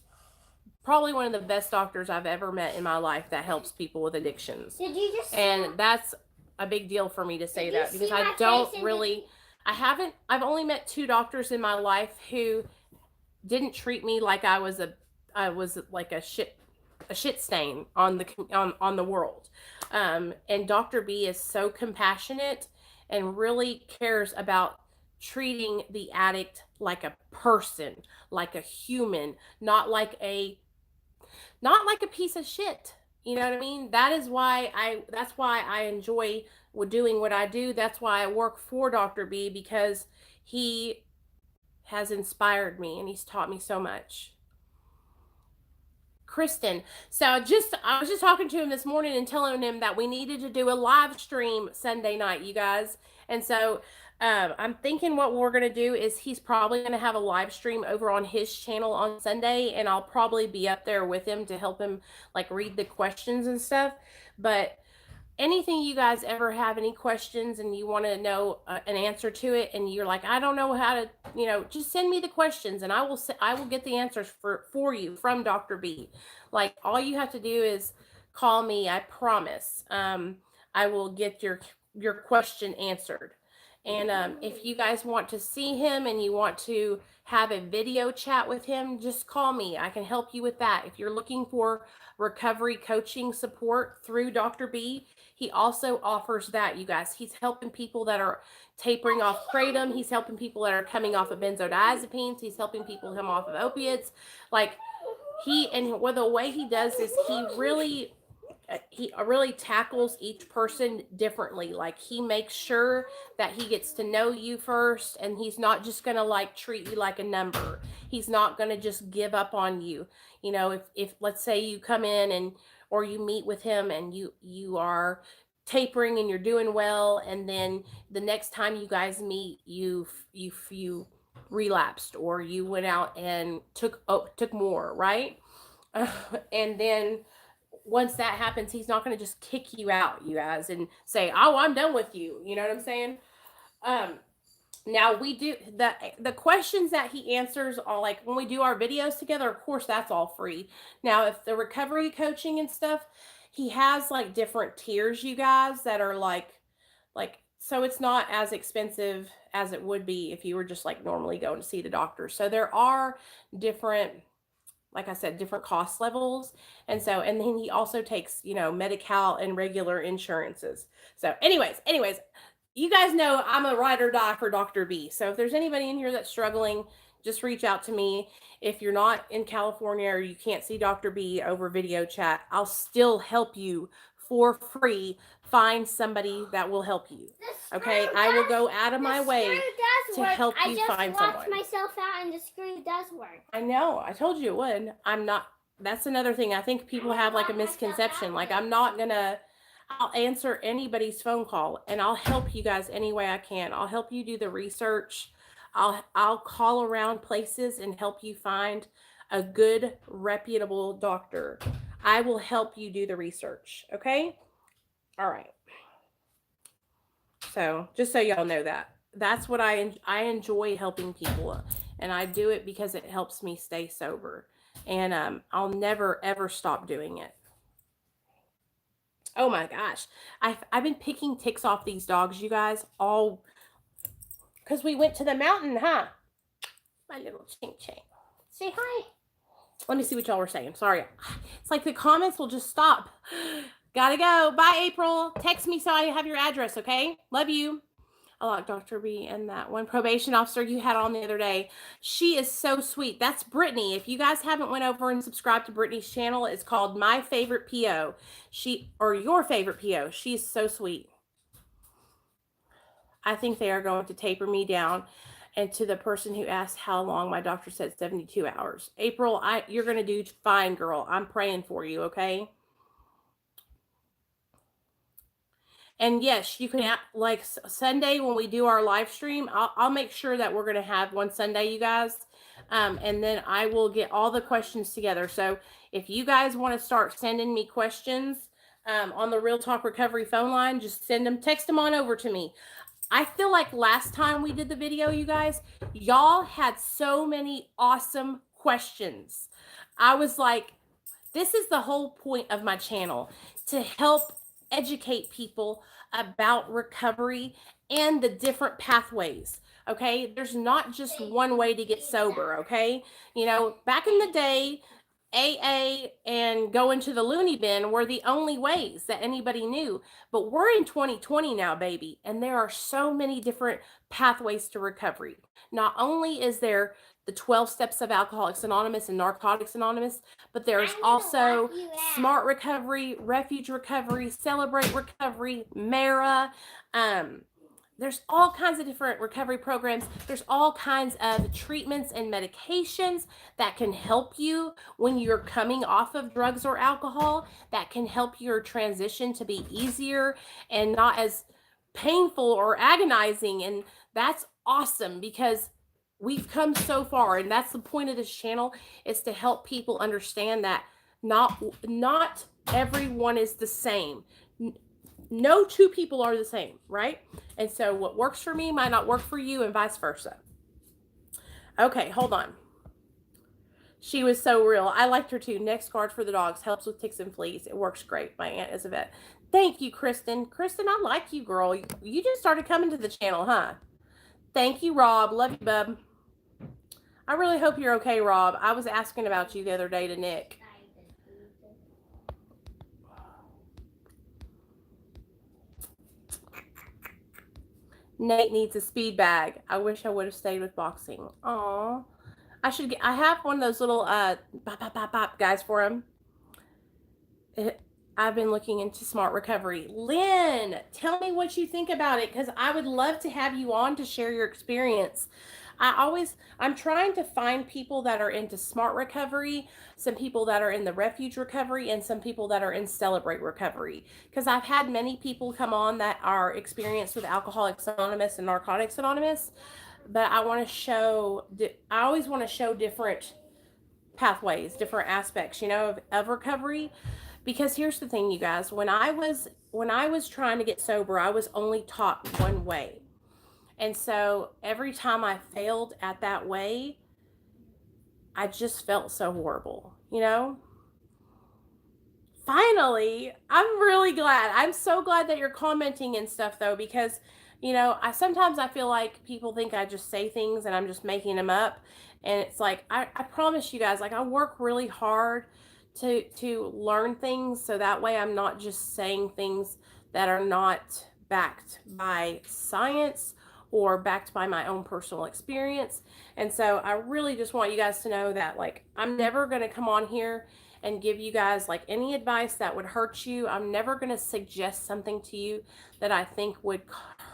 probably one of the best doctors I've ever met in my life that helps people with addictions. Did you just and that's a big deal for me to say that, because I don't really... I've only met 2 doctors in my life who didn't treat me like I was like a shit stain on the world. And Dr. B is so compassionate and really cares about treating the addict like a person, like a human, not like a piece of shit. You know what I mean? That's why I enjoy doing what I do. That's why I work for Dr. B, because he has inspired me and he's taught me so much. Kristen, so I was just talking to him this morning and telling him that we needed to do a live stream Sunday night, you guys. And so I'm thinking what we're going to do is he's probably going to have a live stream over on his channel on Sunday, and I'll probably be up there with him to help him like read the questions and stuff. anything you guys ever have any questions and you want to know an answer to it, and you're like, I don't know how to, just send me the questions and I will get the answers for you from Dr. B. Like, all you have to do is call me. I promise. I will get your question answered. And if you guys want to see him and you want to have a video chat with him, just call me. I can help you with that. If you're looking for recovery coaching support through Dr. B, he also offers that, you guys. He's helping people that are tapering off kratom. He's helping people that are coming off of benzodiazepines. He's helping people come off of opiates. Like, the way he does this, he really tackles each person differently. Like, he makes sure that he gets to know you first, and he's not just gonna like treat you like a number. He's not gonna just give up on you. If let's say you come in or you meet with him and you are tapering and you're doing well, and then the next time you guys meet, you relapsed, or you went out and took more, right? And then once that happens, he's not going to just kick you out, you guys, and say, oh, I'm done with you. You know what I'm saying? Now, we do the questions that he answers are like when we do our videos together. Of course, that's all free. Now, if the recovery coaching and stuff, he has like different tiers, you guys, that are like so it's not as expensive as it would be if you were just like normally going to see the doctor. So there are different, like I said, different cost levels. And then he also takes, Medi-Cal and regular insurances. So anyways, you guys know I'm a ride or die for Dr. B. So if there's anybody in here that's struggling, just reach out to me. If you're not in California or you can't see Dr. B over video chat, I'll still help you for free find somebody that will help you. Okay? I will go out of my way to help you find someone. I just locked myself out and the screw does work. I know. I told you it would. That's another thing. I think people have like a misconception. Like, I'll answer anybody's phone call and I'll help you guys any way I can. I'll help you do the research. I'll call around places and help you find a good, reputable doctor. I will help you do the research. Okay? All right. So just so y'all know that's what I enjoy, helping people, and I do it because it helps me stay sober, and I'll never ever stop doing it. Oh my gosh, I've been picking ticks off these dogs, you guys, all because we went to the mountain, huh? My little chink chink. Say hi. Let me see what y'all were saying. Sorry, it's like the comments will just stop. Gotta go. Bye, April. Text me so I have your address, okay? Love you. I like Dr. B and that one probation officer you had on the other day. She is so sweet. That's Brittany. If you guys haven't went over and subscribed to Brittany's channel, it's called My Favorite PO. Your Favorite PO. She's so sweet. I think they are going to taper me down. And to the person who asked how long, my doctor said 72 hours. April, you're going to do fine, girl. I'm praying for you, okay? And yes, you can, like Sunday when we do our live stream, I'll make sure that we're going to have one Sunday, you guys. And then I will get all the questions together. So if you guys want to start sending me questions on the Real Talk Recovery phone line, just text them on over to me. I feel like last time we did the video, you guys, y'all had so many awesome questions. I was like, this is the whole point of my channel, to help educate people about recovery and the different pathways. Okay, there's not just one way to get sober. Okay, back in the day, AA and going to the loony bin were the only ways that anybody knew. But we're in 2020 now, baby, and there are so many different pathways to recovery. Not only is there the 12 steps of Alcoholics Anonymous and Narcotics Anonymous, but there's also Smart Recovery, Refuge Recovery, Celebrate Recovery, Mara. There's all kinds of different recovery programs. There's all kinds of treatments and medications that can help you when you're coming off of drugs or alcohol, that can help your transition to be easier and not as painful or agonizing. And that's awesome because we've come so far, and that's the point of this channel, is to help people understand that not everyone is the same. no two people are the same, right? And so what works for me might not work for you, and vice versa. Okay, hold on. She was so real. I liked her too. Next guard for the dogs helps with ticks and fleas. It works great. My aunt is a vet. Thank you, Kristen. Kristen, I like you, girl. You just started coming to the channel, huh? Thank you, Rob. Love you, bub. I really hope you're okay, Rob. I was asking about you the other day to Nick. Nate needs a speed bag. I wish I would have stayed with boxing. Aw. I have one of those little bop guys for him. I've been looking into smart recovery. Lynn, tell me what you think about it, because I would love to have you on to share your experience. I'm trying to find people that are into smart recovery, some people that are in the refuge recovery, and some people that are in celebrate recovery. Because I've had many people come on that are experienced with Alcoholics Anonymous and Narcotics Anonymous, but I always want to show different pathways, different aspects, of recovery. Because here's the thing, you guys, when I was trying to get sober, I was only taught one way. And so every time I failed at that way, I just felt so horrible, Finally, I'm really glad. I'm so glad that you're commenting and stuff, though, because, sometimes I feel like people think I just say things and I'm just making them up. And it's like, I promise you guys, like, I work really hard to learn things, so that way I'm not just saying things that are not backed by science or backed by my own personal experience. And so I really just want you guys to know that, like, I'm never going to come on here and give you guys like any advice that would hurt you. I'm never going to suggest something to you that I think would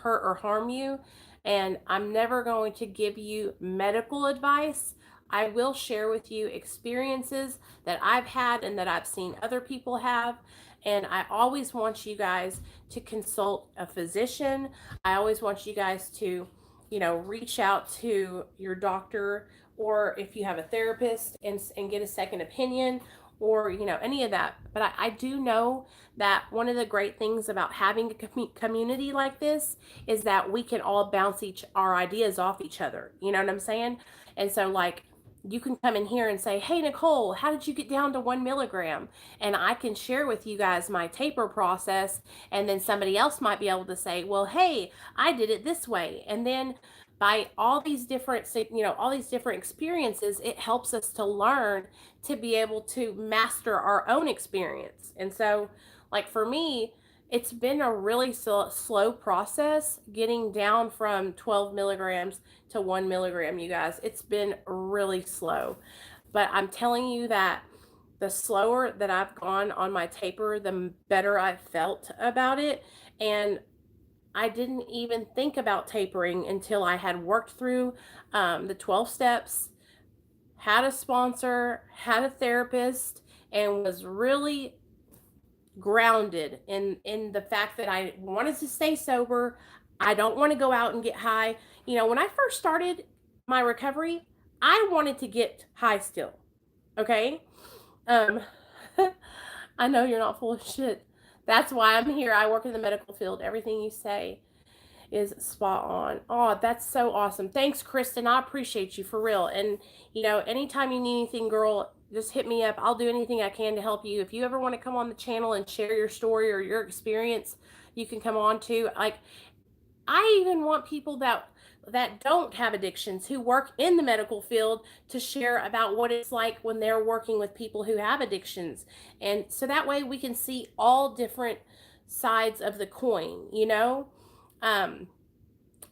hurt or harm you. And I'm never going to give you medical advice. I will share with you experiences that I've had and that I've seen other people have. And I always want you guys to consult a physician. I always want you guys to, reach out to your doctor, or if you have a therapist, and get a second opinion, or, any of that. But I do know that one of the great things about having a community like this is that we can all bounce our ideas off each other. You know what I'm saying? And so, like, you can come in here and say, hey, Nichole, how did you get down to 1 milligram? And I can share with you guys my taper process. And then somebody else might be able to say, well, hey, I did it this way. And then by all these different experiences, it helps us to learn to be able to master our own experience. And so, like, for me, it's been a really slow process getting down from 12 milligrams to 1 milligram, you guys. It's been really slow. But I'm telling you that the slower that I've gone on my taper, the better I've felt about it. And I didn't even think about tapering until I had worked through the 12 steps, had a sponsor, had a therapist, and was really grounded in the fact that I wanted to stay sober. I don't want to go out and get high. When I first started my recovery, I wanted to get high still. Okay? I know you're not full of shit. That's why I'm here. I work in the medical field. Everything you say is spot on. Oh, that's so awesome. Thanks, Kristen. I appreciate you, for real. And, anytime you need anything, girl, just hit me up. I'll do anything I can to help you. If you ever want to come on the channel and share your story or your experience, you can come on too. Like, I even want people that don't have addictions, who work in the medical field, to share about what it's like when they're working with people who have addictions. And so that way we can see all different sides of the coin,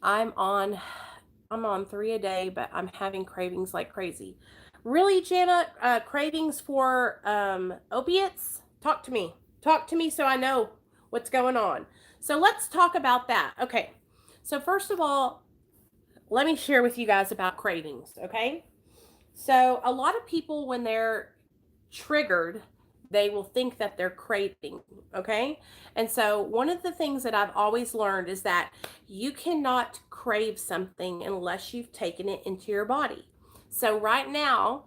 I'm on 3 a day, but I'm having cravings like crazy. Really, Jana? Cravings for opiates? Talk to me so I know what's going on. So let's talk about that. Okay, so first of all, let me share with you guys about cravings, okay? So a lot of people, when they're triggered, they will think that they're craving, okay? And so one of the things that I've always learned is that you cannot crave something unless you've taken it into your body. So right now,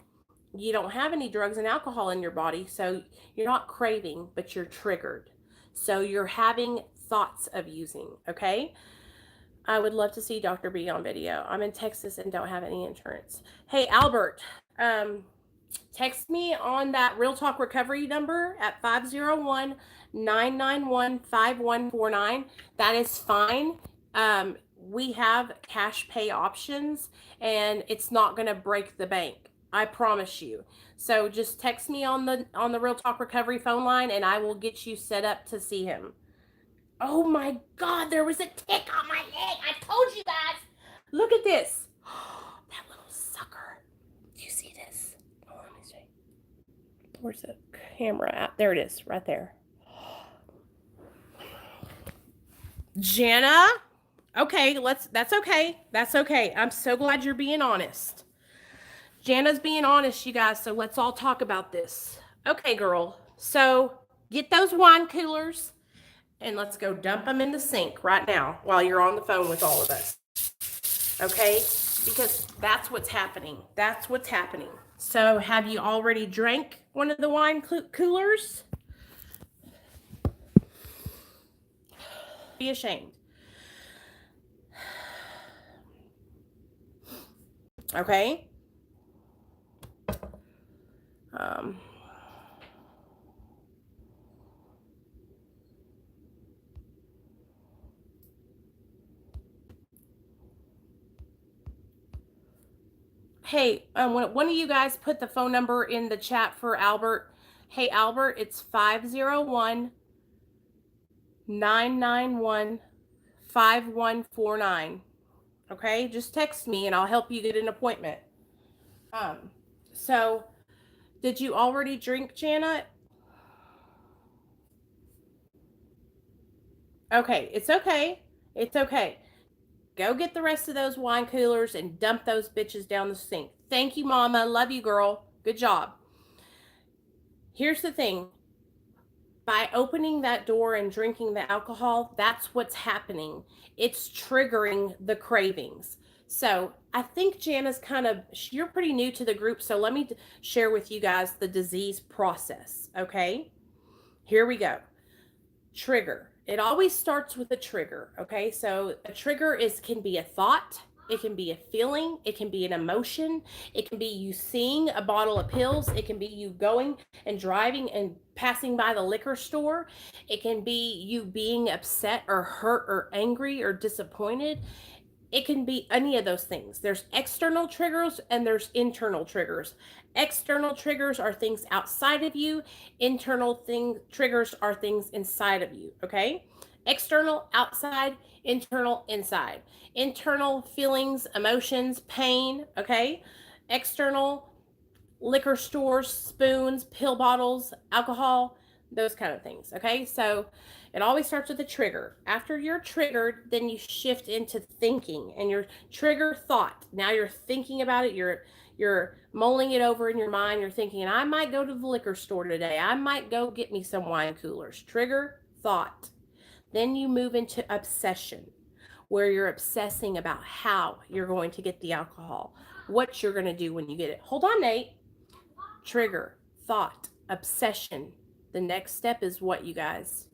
you don't have any drugs and alcohol in your body, so you're not craving, but you're triggered. So you're having thoughts of using, okay? I would love to see Dr. B on video. I'm in Texas and don't have any insurance. Hey, Albert, text me on that Real Talk Recovery number at 501-991-5149. That is fine. We have cash pay options, and it's not going to break the bank. I promise you. So just text me on the Real Talk Recovery phone line, and I will get you set up to see him. Oh my God, there was a tick on my leg. I told you guys. Look at this. That little sucker. Do you see this? Oh, let me see. Where's the camera at? There it is, right there. Jana? Okay, that's okay. That's okay. I'm so glad you're being honest. Jana's being honest, you guys, so let's all talk about this. Okay, girl. So get those wine coolers and let's go dump them in the sink right now while you're on the phone with all of us. Okay? Because that's what's happening. That's what's happening. So have you already drank one of the wine coolers? Be ashamed. Okay? Hey, one of you guys put the phone number in the chat for Albert. Hey, Albert, it's 501-991-5149. Okay, just text me and I'll help you get an appointment. So did you already drink, Jana? Okay, it's okay. It's okay. Go get the rest of those wine coolers and dump those bitches down the sink. Thank you, Mama. Love you, girl. Good job. Here's the thing. By opening that door and drinking the alcohol, that's what's happening. It's triggering the cravings. So I think Jana's you're pretty new to the group, so let me share with you guys the disease process, okay? Here we go. Trigger. It always starts with a trigger, okay? So a trigger can be a thought, it can be a feeling, it can be an emotion, it can be you seeing a bottle of pills, it can be you going and driving and passing by the liquor store, it can be you being upset or hurt or angry or disappointed. It can be any of those things. There's external triggers and there's internal triggers. External triggers are things outside of you. Internal triggers are things inside of you, okay? External, outside, internal, inside. Internal feelings, emotions, pain, okay? External, liquor stores, spoons, pill bottles, alcohol, those kind of things, okay? So it always starts with a trigger. After you're triggered, then you shift into thinking and your trigger thought. Now you're thinking about it. You're mulling it over in your mind. You're thinking, I might go to the liquor store today. I might go get me some wine coolers. Trigger thought. Then you move into obsession, where you're obsessing about how you're going to get the alcohol, what you're going to do when you get it. Hold on, Nate. Trigger, thought, obsession. The next step is what, you guys?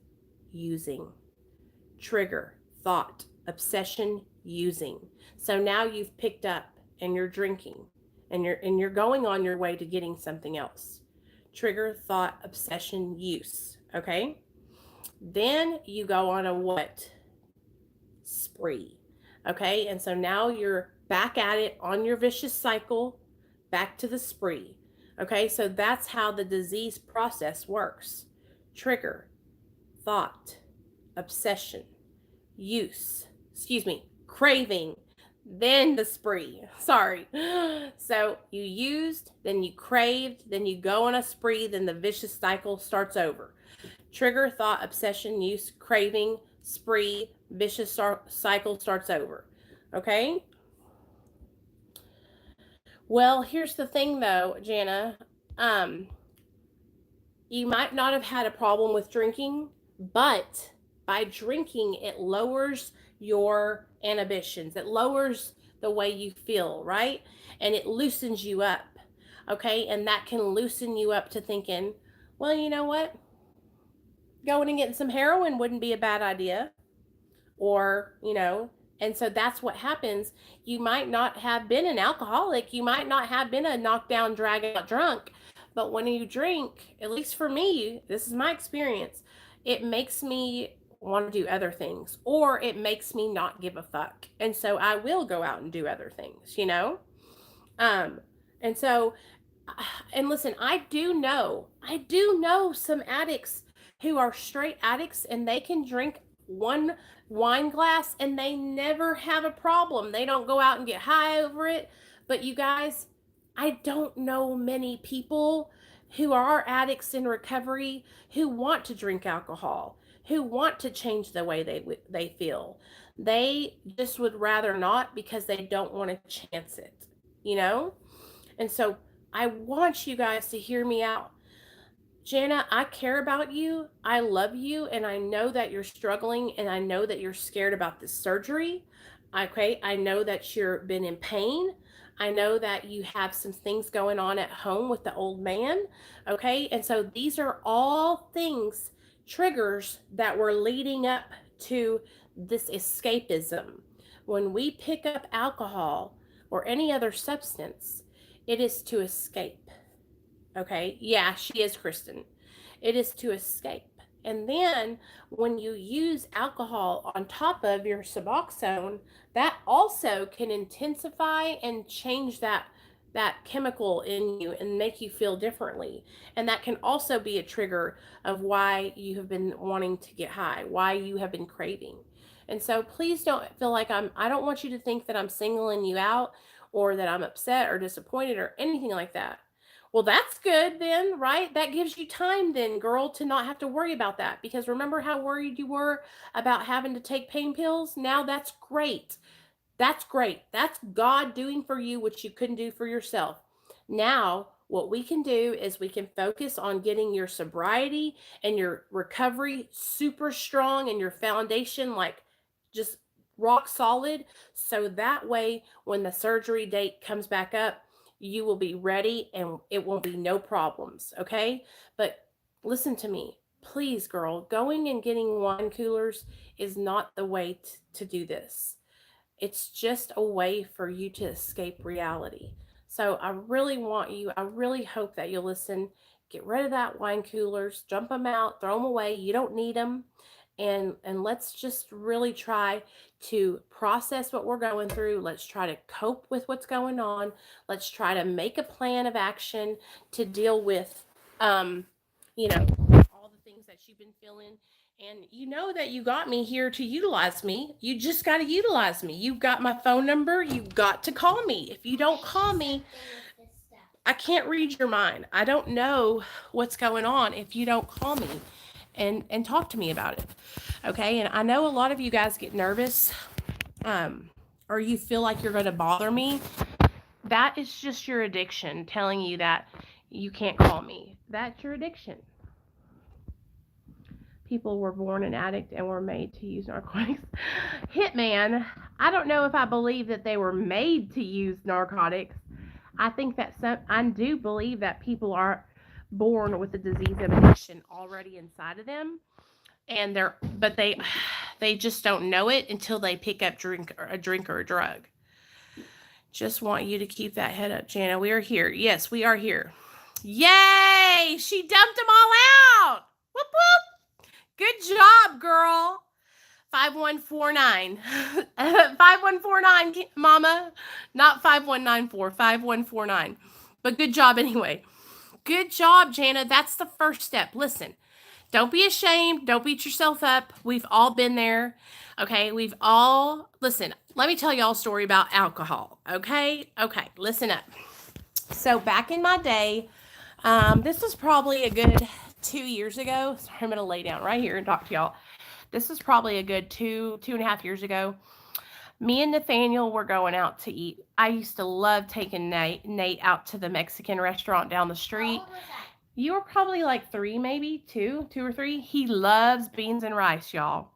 Using. Trigger, thought, obsession, using. So now you've picked up and you're drinking and you're going on your way to getting something else. Trigger, thought, obsession, use. Okay? Then you go on a what? Spree. Okay? And so now you're back at it on your vicious cycle, back to the spree. Okay? So that's how the disease process works. Trigger, thought, obsession, craving, then the spree. Sorry. So you used, then you craved, then you go on a spree, then the vicious cycle starts over. Trigger, thought, obsession, use, craving, spree, vicious cycle starts over. Okay? Well, here's the thing though, Jana. You might not have had a problem with drinking, but by drinking, it lowers your inhibitions. It lowers the way you feel, right? And it loosens you up, okay? And that can loosen you up to thinking, well, you know what? going and getting some heroin wouldn't be a bad idea. Or, and so that's what happens. You might not have been an alcoholic, you might not have been a knockdown, drag out drunk, but when you drink, at least for me, this is my experience, it makes me want to do other things, or it makes me not give a fuck. And so I will go out and do other things. Um, and so, and listen, I do know some addicts who are straight addicts and they can drink one wine glass and they never have a problem. They don't go out and get high over it. But you guys, I don't know many people who are addicts in recovery who want to drink alcohol, who want to change the way they feel. They just would rather not because they don't want to chance it, you know? And so I want you guys to hear me out. Jana, I care about you. I love you. And I know that you're struggling and I know that you're scared about this surgery. Okay. I know that you've been in pain. I know that you have some things going on at home with the old man. Okay. And so these are all things, triggers that were leading up to this escapism. When we pick up alcohol or any other substance, it is to escape. Okay. Yeah, she is Kristen. It is to escape. And then when you use alcohol on top of your Suboxone, that also can intensify and change that chemical in you and make you feel differently. And that can also be a trigger of why you have been wanting to get high, why you have been craving. And so please don't feel like I don't want you to think that I'm singling you out or that I'm upset or disappointed or anything like that. Well, that's good then, right? That gives you time then, girl, to not have to worry about that. Because remember how worried you were about having to take pain pills? Now that's great. That's great. That's God doing for you what you couldn't do for yourself. Now, what we can do is we can focus on getting your sobriety and your recovery super strong and your foundation like just rock solid. So that way, when the surgery date comes back up, you will be ready and it will be no problems. Okay. But listen to me. Please, girl, going and getting wine coolers is not the way to do this. It's just a way for you to escape reality. So I really hope that you'll listen. Get rid of that wine coolers, dump them out, throw them away. You don't need them. And let's just really try to process what we're going through. Let's try to cope with what's going on. Let's try to make a plan of action to deal with um, all the things that you've been feeling. And you know that you got me here to utilize me. You just got to utilize me. You've got my phone number. You've got to call me. If you don't call me, I can't read your mind. I don't know what's going on if you don't call me and talk to me about it. Okay? And I know a lot of you guys get nervous or you feel like you're going to bother me. That is just your addiction telling you that you can't call me. That's your addiction. People were born an addict and were made to use narcotics. Hitman, I don't know if I believe that they were made to use narcotics. I think that I do believe that people are born with the disease of addiction already inside of them, and they just don't know it until they pick up a drink or a drug. Just want you to keep that head up, Jana. We are here. Yes, we are here. Yay! She dumped them all out. Whoop whoop. Good job, girl. 5149. 5149, mama. Not 5194. 5149. But good job anyway. Good job, Jana. That's the first step. Listen, don't be ashamed. Don't beat yourself up. We've all been there. Okay, listen, let me tell y'all a story about alcohol. Okay, listen up. So back in my day, this was probably a good 2 years ago. Sorry, I'm going to lay down right here and talk to y'all. This was probably a good 2.5 years ago. Me and Nathaniel were going out to eat. I used to love taking Nate out to the Mexican restaurant down the street. How old was that? You were probably like 3, maybe 2 or 3. He loves beans and rice, y'all.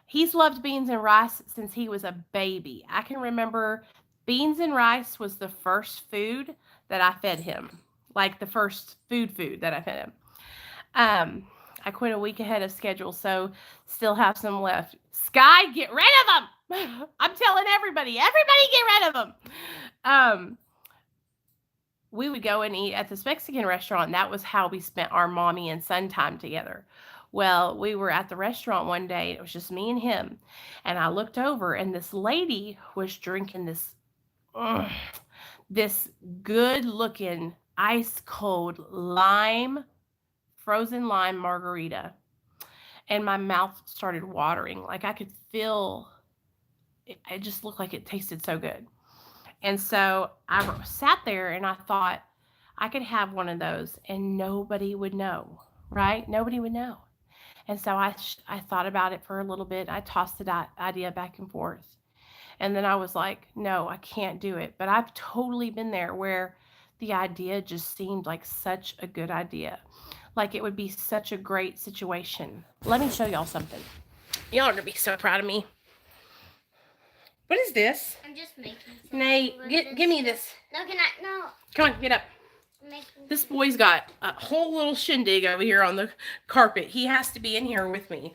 He's loved beans and rice since he was a baby. I can remember beans and rice was the first food that I fed him. Like the first food that I fed him. I quit a week ahead of schedule, so still have some left. Sky, get rid of them. I'm telling everybody get rid of them. We would go and eat at this Mexican restaurant. That was how we spent our mommy and son time together. Well, we were at the restaurant one day. It was just me and him. And I looked over, and this lady was drinking this good-looking, ice-cold frozen lime margarita. And my mouth started watering. Like I could feel it. It just looked like it tasted so good. And so I sat there and I thought I could have one of those and nobody would know, right? Nobody would know. And so I thought about it for a little bit. I tossed the idea back and forth. And then I was like, no, I can't do it. But I've totally been there where the idea just seemed like such a good idea. Like it would be such a great situation. Let me show y'all something. Y'all are going to be so proud of me. What is this? I'm just making some. Nate, give me this. No, no. Come on, get up. This boy's got a whole little shindig over here on the carpet. He has to be in here with me.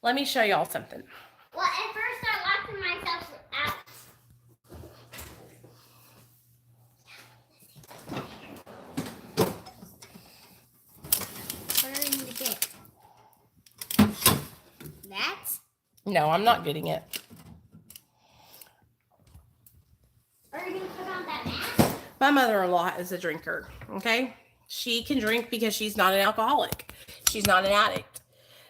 Let me show y'all something. Well, at first I locked myself out. What do we need to get? That? No, I'm not getting it. Are you going to put on that mask? My mother-in-law is a drinker, okay? She can drink because she's not an alcoholic. She's not an addict.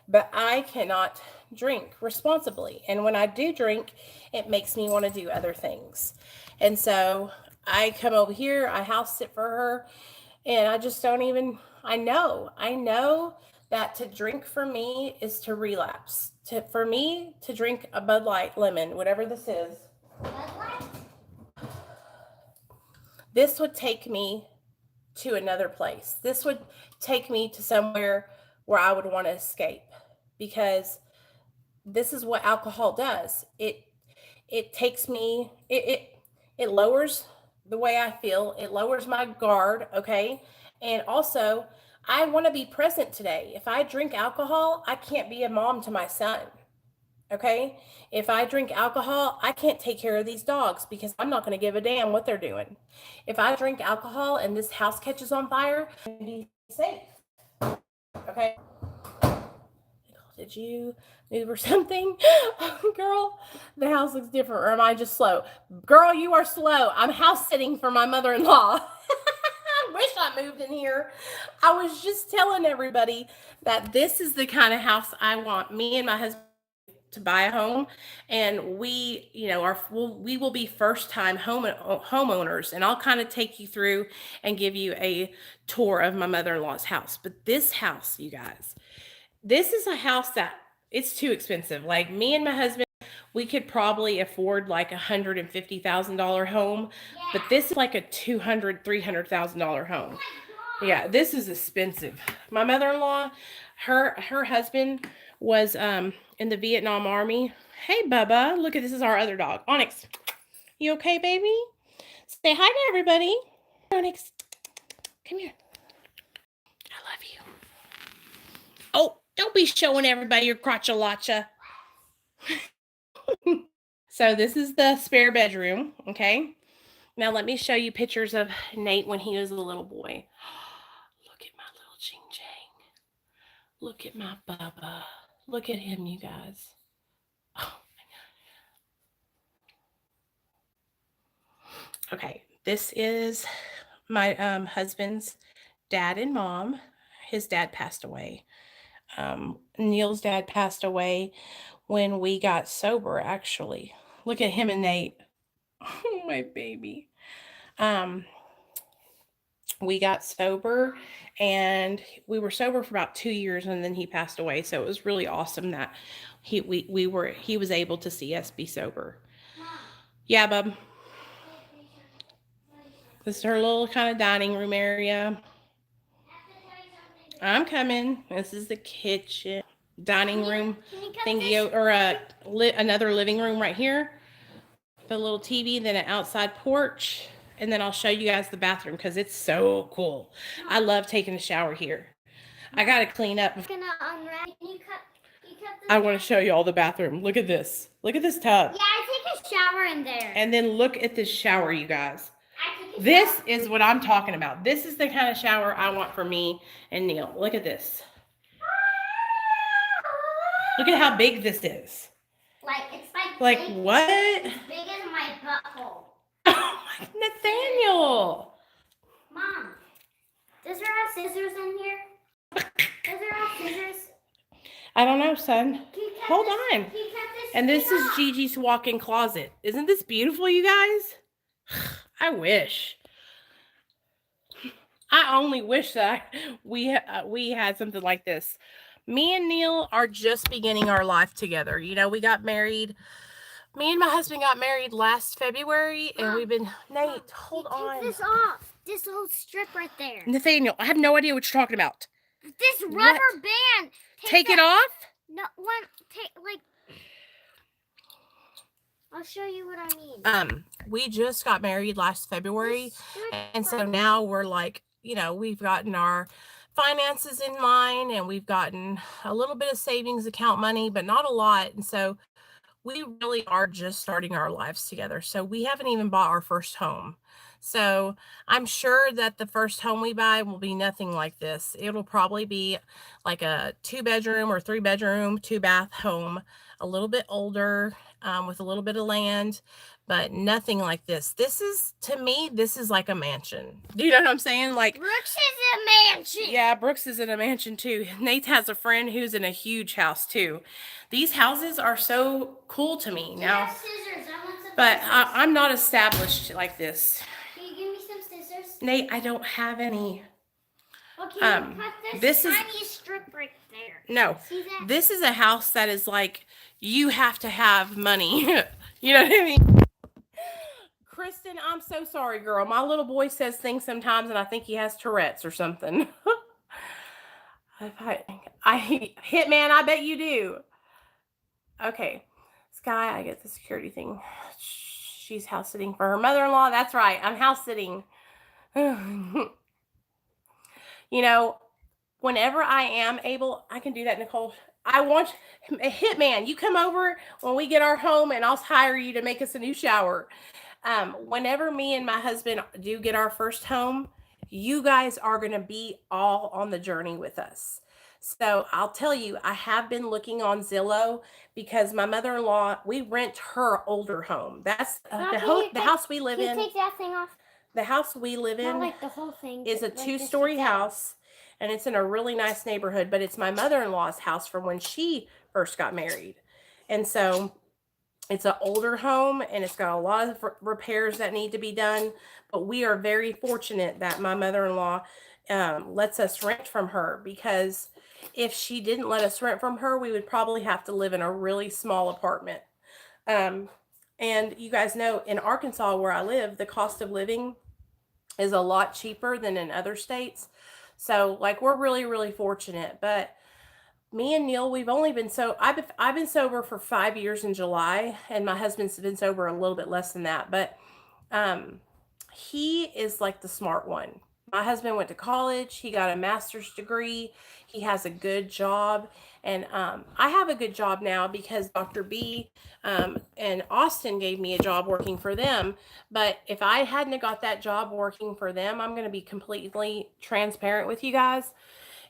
But I cannot drink responsibly. And when I do drink, it makes me want to do other things. And so I come over here, I house sit for her, and I just don't even, I know that to drink for me is to relapse. For me to drink a Bud Light lemon, whatever this is. Bud Light? This would take me to another place. This would take me to somewhere where I would want to escape, because this is what alcohol does. It takes me, it lowers the way I feel. It lowers my guard, okay? And also, I want to be present today. If I drink alcohol, I can't be a mom to my son. Okay? If I drink alcohol, I can't take care of these dogs because I'm not going to give a damn what they're doing. If I drink alcohol and this house catches on fire, I'm going to be safe. Okay? Did you move or something? Girl, the house looks different. Or am I just slow? Girl, you are slow. I'm house sitting for my mother-in-law. I wish I moved in here. I was just telling everybody that this is the kind of house I want. Me and my husband to buy a home, and we will be first time homeowners, and I'll kind of take you through and give you a tour of my mother-in-law's house. But this house, you guys, this is a house that it's too expensive. Like me and my husband, we could probably afford like $150,000 home, but this is like a $200,000-$300,000 home. Yeah, this is expensive. My mother-in-law, her husband was in the Vietnam Army. Hey, Bubba, look at this is our other dog, Onyx. You okay, baby? Say hi to everybody. Onyx, come here. I love you. Oh, don't be showing everybody your crotchalacha. So this is the spare bedroom, okay? Now let me show you pictures of Nate when he was a little boy. Look at my little Ching Chang. Look at my Bubba. Look at him, you guys. Oh my God. Okay, this is my husband's dad and mom. His dad passed away. Neil's dad passed away when we got sober, actually. Look at him and Nate. Oh, my baby. We got sober, and we were sober for about 2 years, and then he passed away. So it was really awesome that he was able to see us be sober. Yeah, bub. This is her little kind of dining room area. I'm coming. This is the kitchen, dining room thingy, or another living room right here. The little TV, then an outside porch, and then I'll show you guys the bathroom because it's so cool. I love taking a shower here. I got to clean up. I'm gonna unwrap. You cut this I want to show you all the bathroom. Look at this. Look at this tub. Yeah, I take a shower in there. And then look at this shower, you guys. I take a This shower. is what I'm talking about. This is the kind of shower I want for me and Neil. Look at this. Look at how big this is. It's Like big, what? It's big as my butthole. Oh my, Nathaniel. Mom, does there have scissors in here? Does there have scissors? I don't know, son. Hold on. Can you cut this And this thing is off? Gigi's walk-in closet. Isn't this beautiful, you guys? I wish. I only wish that we had something like this. Me and Neil are just beginning our life together. You know, we got married. Me and my husband got married last February, and we've been... Nate, hold on. Take this off. This whole strip right there. Nathaniel, I have no idea what you're talking about. This rubber band. Take it off? No, I'll show you what I mean. We just got married last February, and so now we're like, you know, we've gotten our finances in line, and we've gotten a little bit of savings account money, but not a lot. And so we really are just starting our lives together. So we haven't even bought our first home. So I'm sure that the first home we buy will be nothing like this. It'll probably be like a 2-bedroom or 3-bedroom, 2-bath home, a little bit older, with a little bit of land, but nothing like this. This is, to me, this is like a mansion. Do you know what I'm saying? Like, Brooks is a mansion. Yeah, Brooks is in a mansion too. Nate has a friend who's in a huge house too. These houses are so cool to me now. Scissors. I want some But scissors. I'm not established like this. Can you give me some scissors? Nate, I don't have any. Okay, cut this this is- tiny strip right there. No, See that? this is a house that is like, you have to have money. You know what I mean? Kristen, I'm so sorry, girl. My little boy says things sometimes, and I think he has Tourette's or something. Hitman, I bet you do. Okay, Sky, I get the security thing. She's house sitting for her mother-in-law. That's right, I'm house sitting. You know, whenever I am able, I can do that, Nichole. I want a Hitman. You come over when we get our home, and I'll hire you to make us a new shower. Whenever me and my husband do get our first home, you guys are going to be all on the journey with us. So I'll tell you, I have been looking on Zillow because my mother-in-law, we rent her older home. That's the house we live in. Can you take that thing off? The house we live Not in like the whole thing. is a but like this 2-story inside. house, and it's in a really nice neighborhood, but it's my mother-in-law's house from when she first got married. And so it's an older home, and it's got a lot of repairs that need to be done, but we are very fortunate that my mother-in-law lets us rent from her, because if she didn't let us rent from her, we would probably have to live in a really small apartment. And you guys know, in Arkansas where I live, the cost of living is a lot cheaper than in other states. So like, we're really, really fortunate. But me and Neil, we've only been I've been sober for 5 years in July, and my husband's been sober a little bit less than that. But he is like the smart one. My husband went to college. He got a master's degree. He has a good job. And I have a good job now because Dr. B and Austin gave me a job working for them. But if I hadn't got that job working for them, I'm going to be completely transparent with you guys.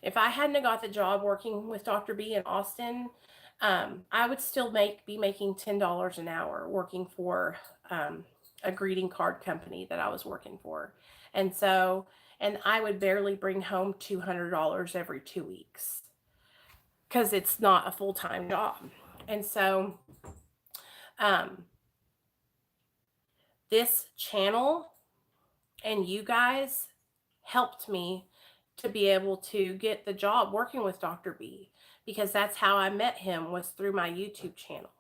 If I hadn't got the job working with Dr. B and Austin, I would still be making $10 an hour working for a greeting card company that I was working for. And so, and I would barely bring home $200 every 2 weeks because it's not a full-time job. And so, this channel and you guys helped me to be able to get the job working with Dr. B, because that's how I met him, was through my YouTube channel.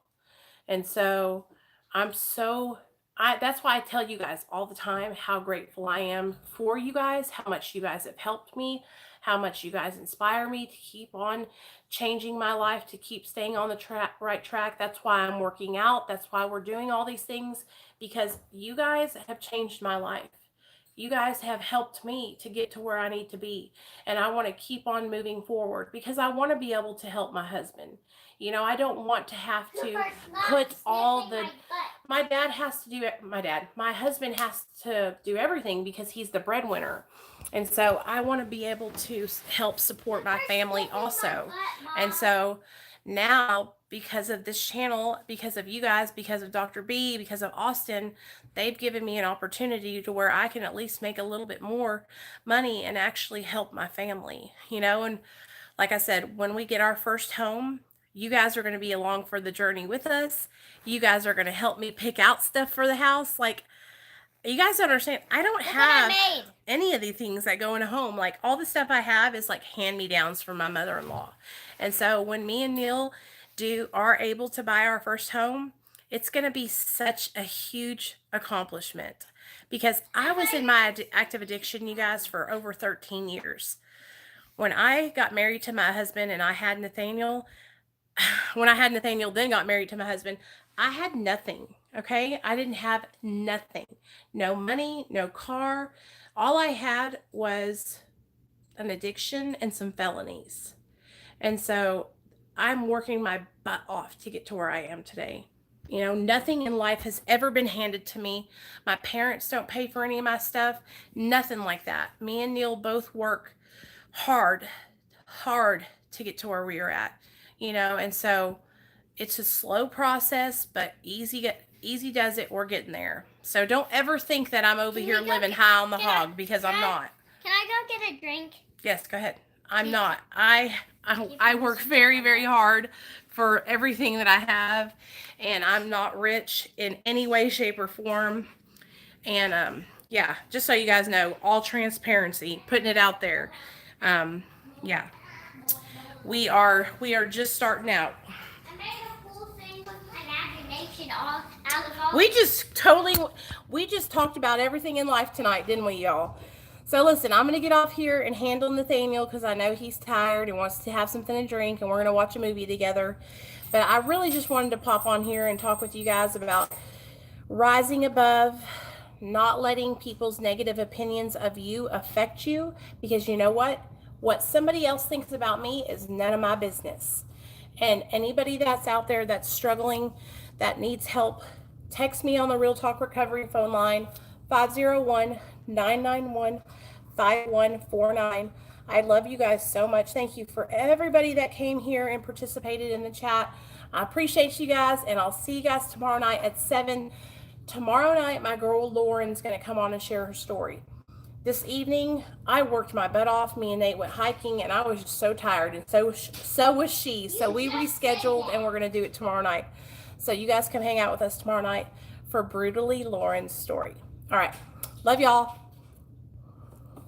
And so that's why I tell you guys all the time how grateful I am for you guys, how much you guys have helped me, how much you guys inspire me to keep on changing my life, to keep staying on the right track. That's why I'm working out. That's why we're doing all these things, because you guys have changed my life. you guys have helped me to get to where I need to be. And I want to keep on moving forward because I want to be able to help my husband. You know, I don't want to have to put all the. My dad has to do it. My husband has to do everything because he's the breadwinner. And so I want to be able to help support my family also. And so now, because of this channel, because of you guys, because of Dr. B, because of Austin, they've given me an opportunity to where I can at least make a little bit more money and actually help my family, you know. And like I said, when we get our first home, you guys are going to be along for the journey with us. You guys are going to help me pick out stuff for the house. Like, you guys don't understand, I don't have any of the things that go in a home. Like, all the stuff I have is like hand-me-downs from my mother-in-law. And so when me and Neil are able to buy our first home, it's going to be such a huge accomplishment because I was in my active addiction, you guys, for over 13 years. When I got married to my husband and I had Nathaniel, then got married to my husband, I had nothing, okay? I didn't have nothing. No money, no car. All I had was an addiction and some felonies. And so I'm working my butt off to get to where I am today. You know, nothing in life has ever been handed to me. My parents don't pay for any of my stuff. Nothing like that. Me and Neil both work hard to get to where we are at. You know, and so it's a slow process, but easy does it. We're getting there. So don't ever think that I'm over here living high on the hog, because I'm not. Can I go get a drink? Yes, go ahead. I'm not. I work very, very hard for everything that I have, and I'm not rich in any way, shape, or form. And yeah, just so you guys know, all transparency, putting it out there. Yeah, we are just starting out. I made a cool thing with imagination all out of all. We just talked about everything in life tonight, didn't we, y'all? So listen, I'm going to get off here and handle Nathaniel because I know he's tired and wants to have something to drink, and we're going to watch a movie together. But I really just wanted to pop on here and talk with you guys about rising above, not letting people's negative opinions of you affect you, because you know what? What somebody else thinks about me is none of my business. And anybody that's out there that's struggling, that needs help, text me on the Real Talk Recovery phone line, 501-991-5149. I love you guys so much. Thank you for everybody that came here and participated in the chat. I appreciate you guys, and I'll see you guys tomorrow night at 7. Tomorrow night, my girl Lauren's going to come on and share her story. This evening, I worked my butt off. Me and Nate went hiking, and I was just so tired, and so was she. So we rescheduled, and we're going to do it tomorrow night. So you guys come hang out with us tomorrow night for Brutally Lauren's story. All right. Love y'all.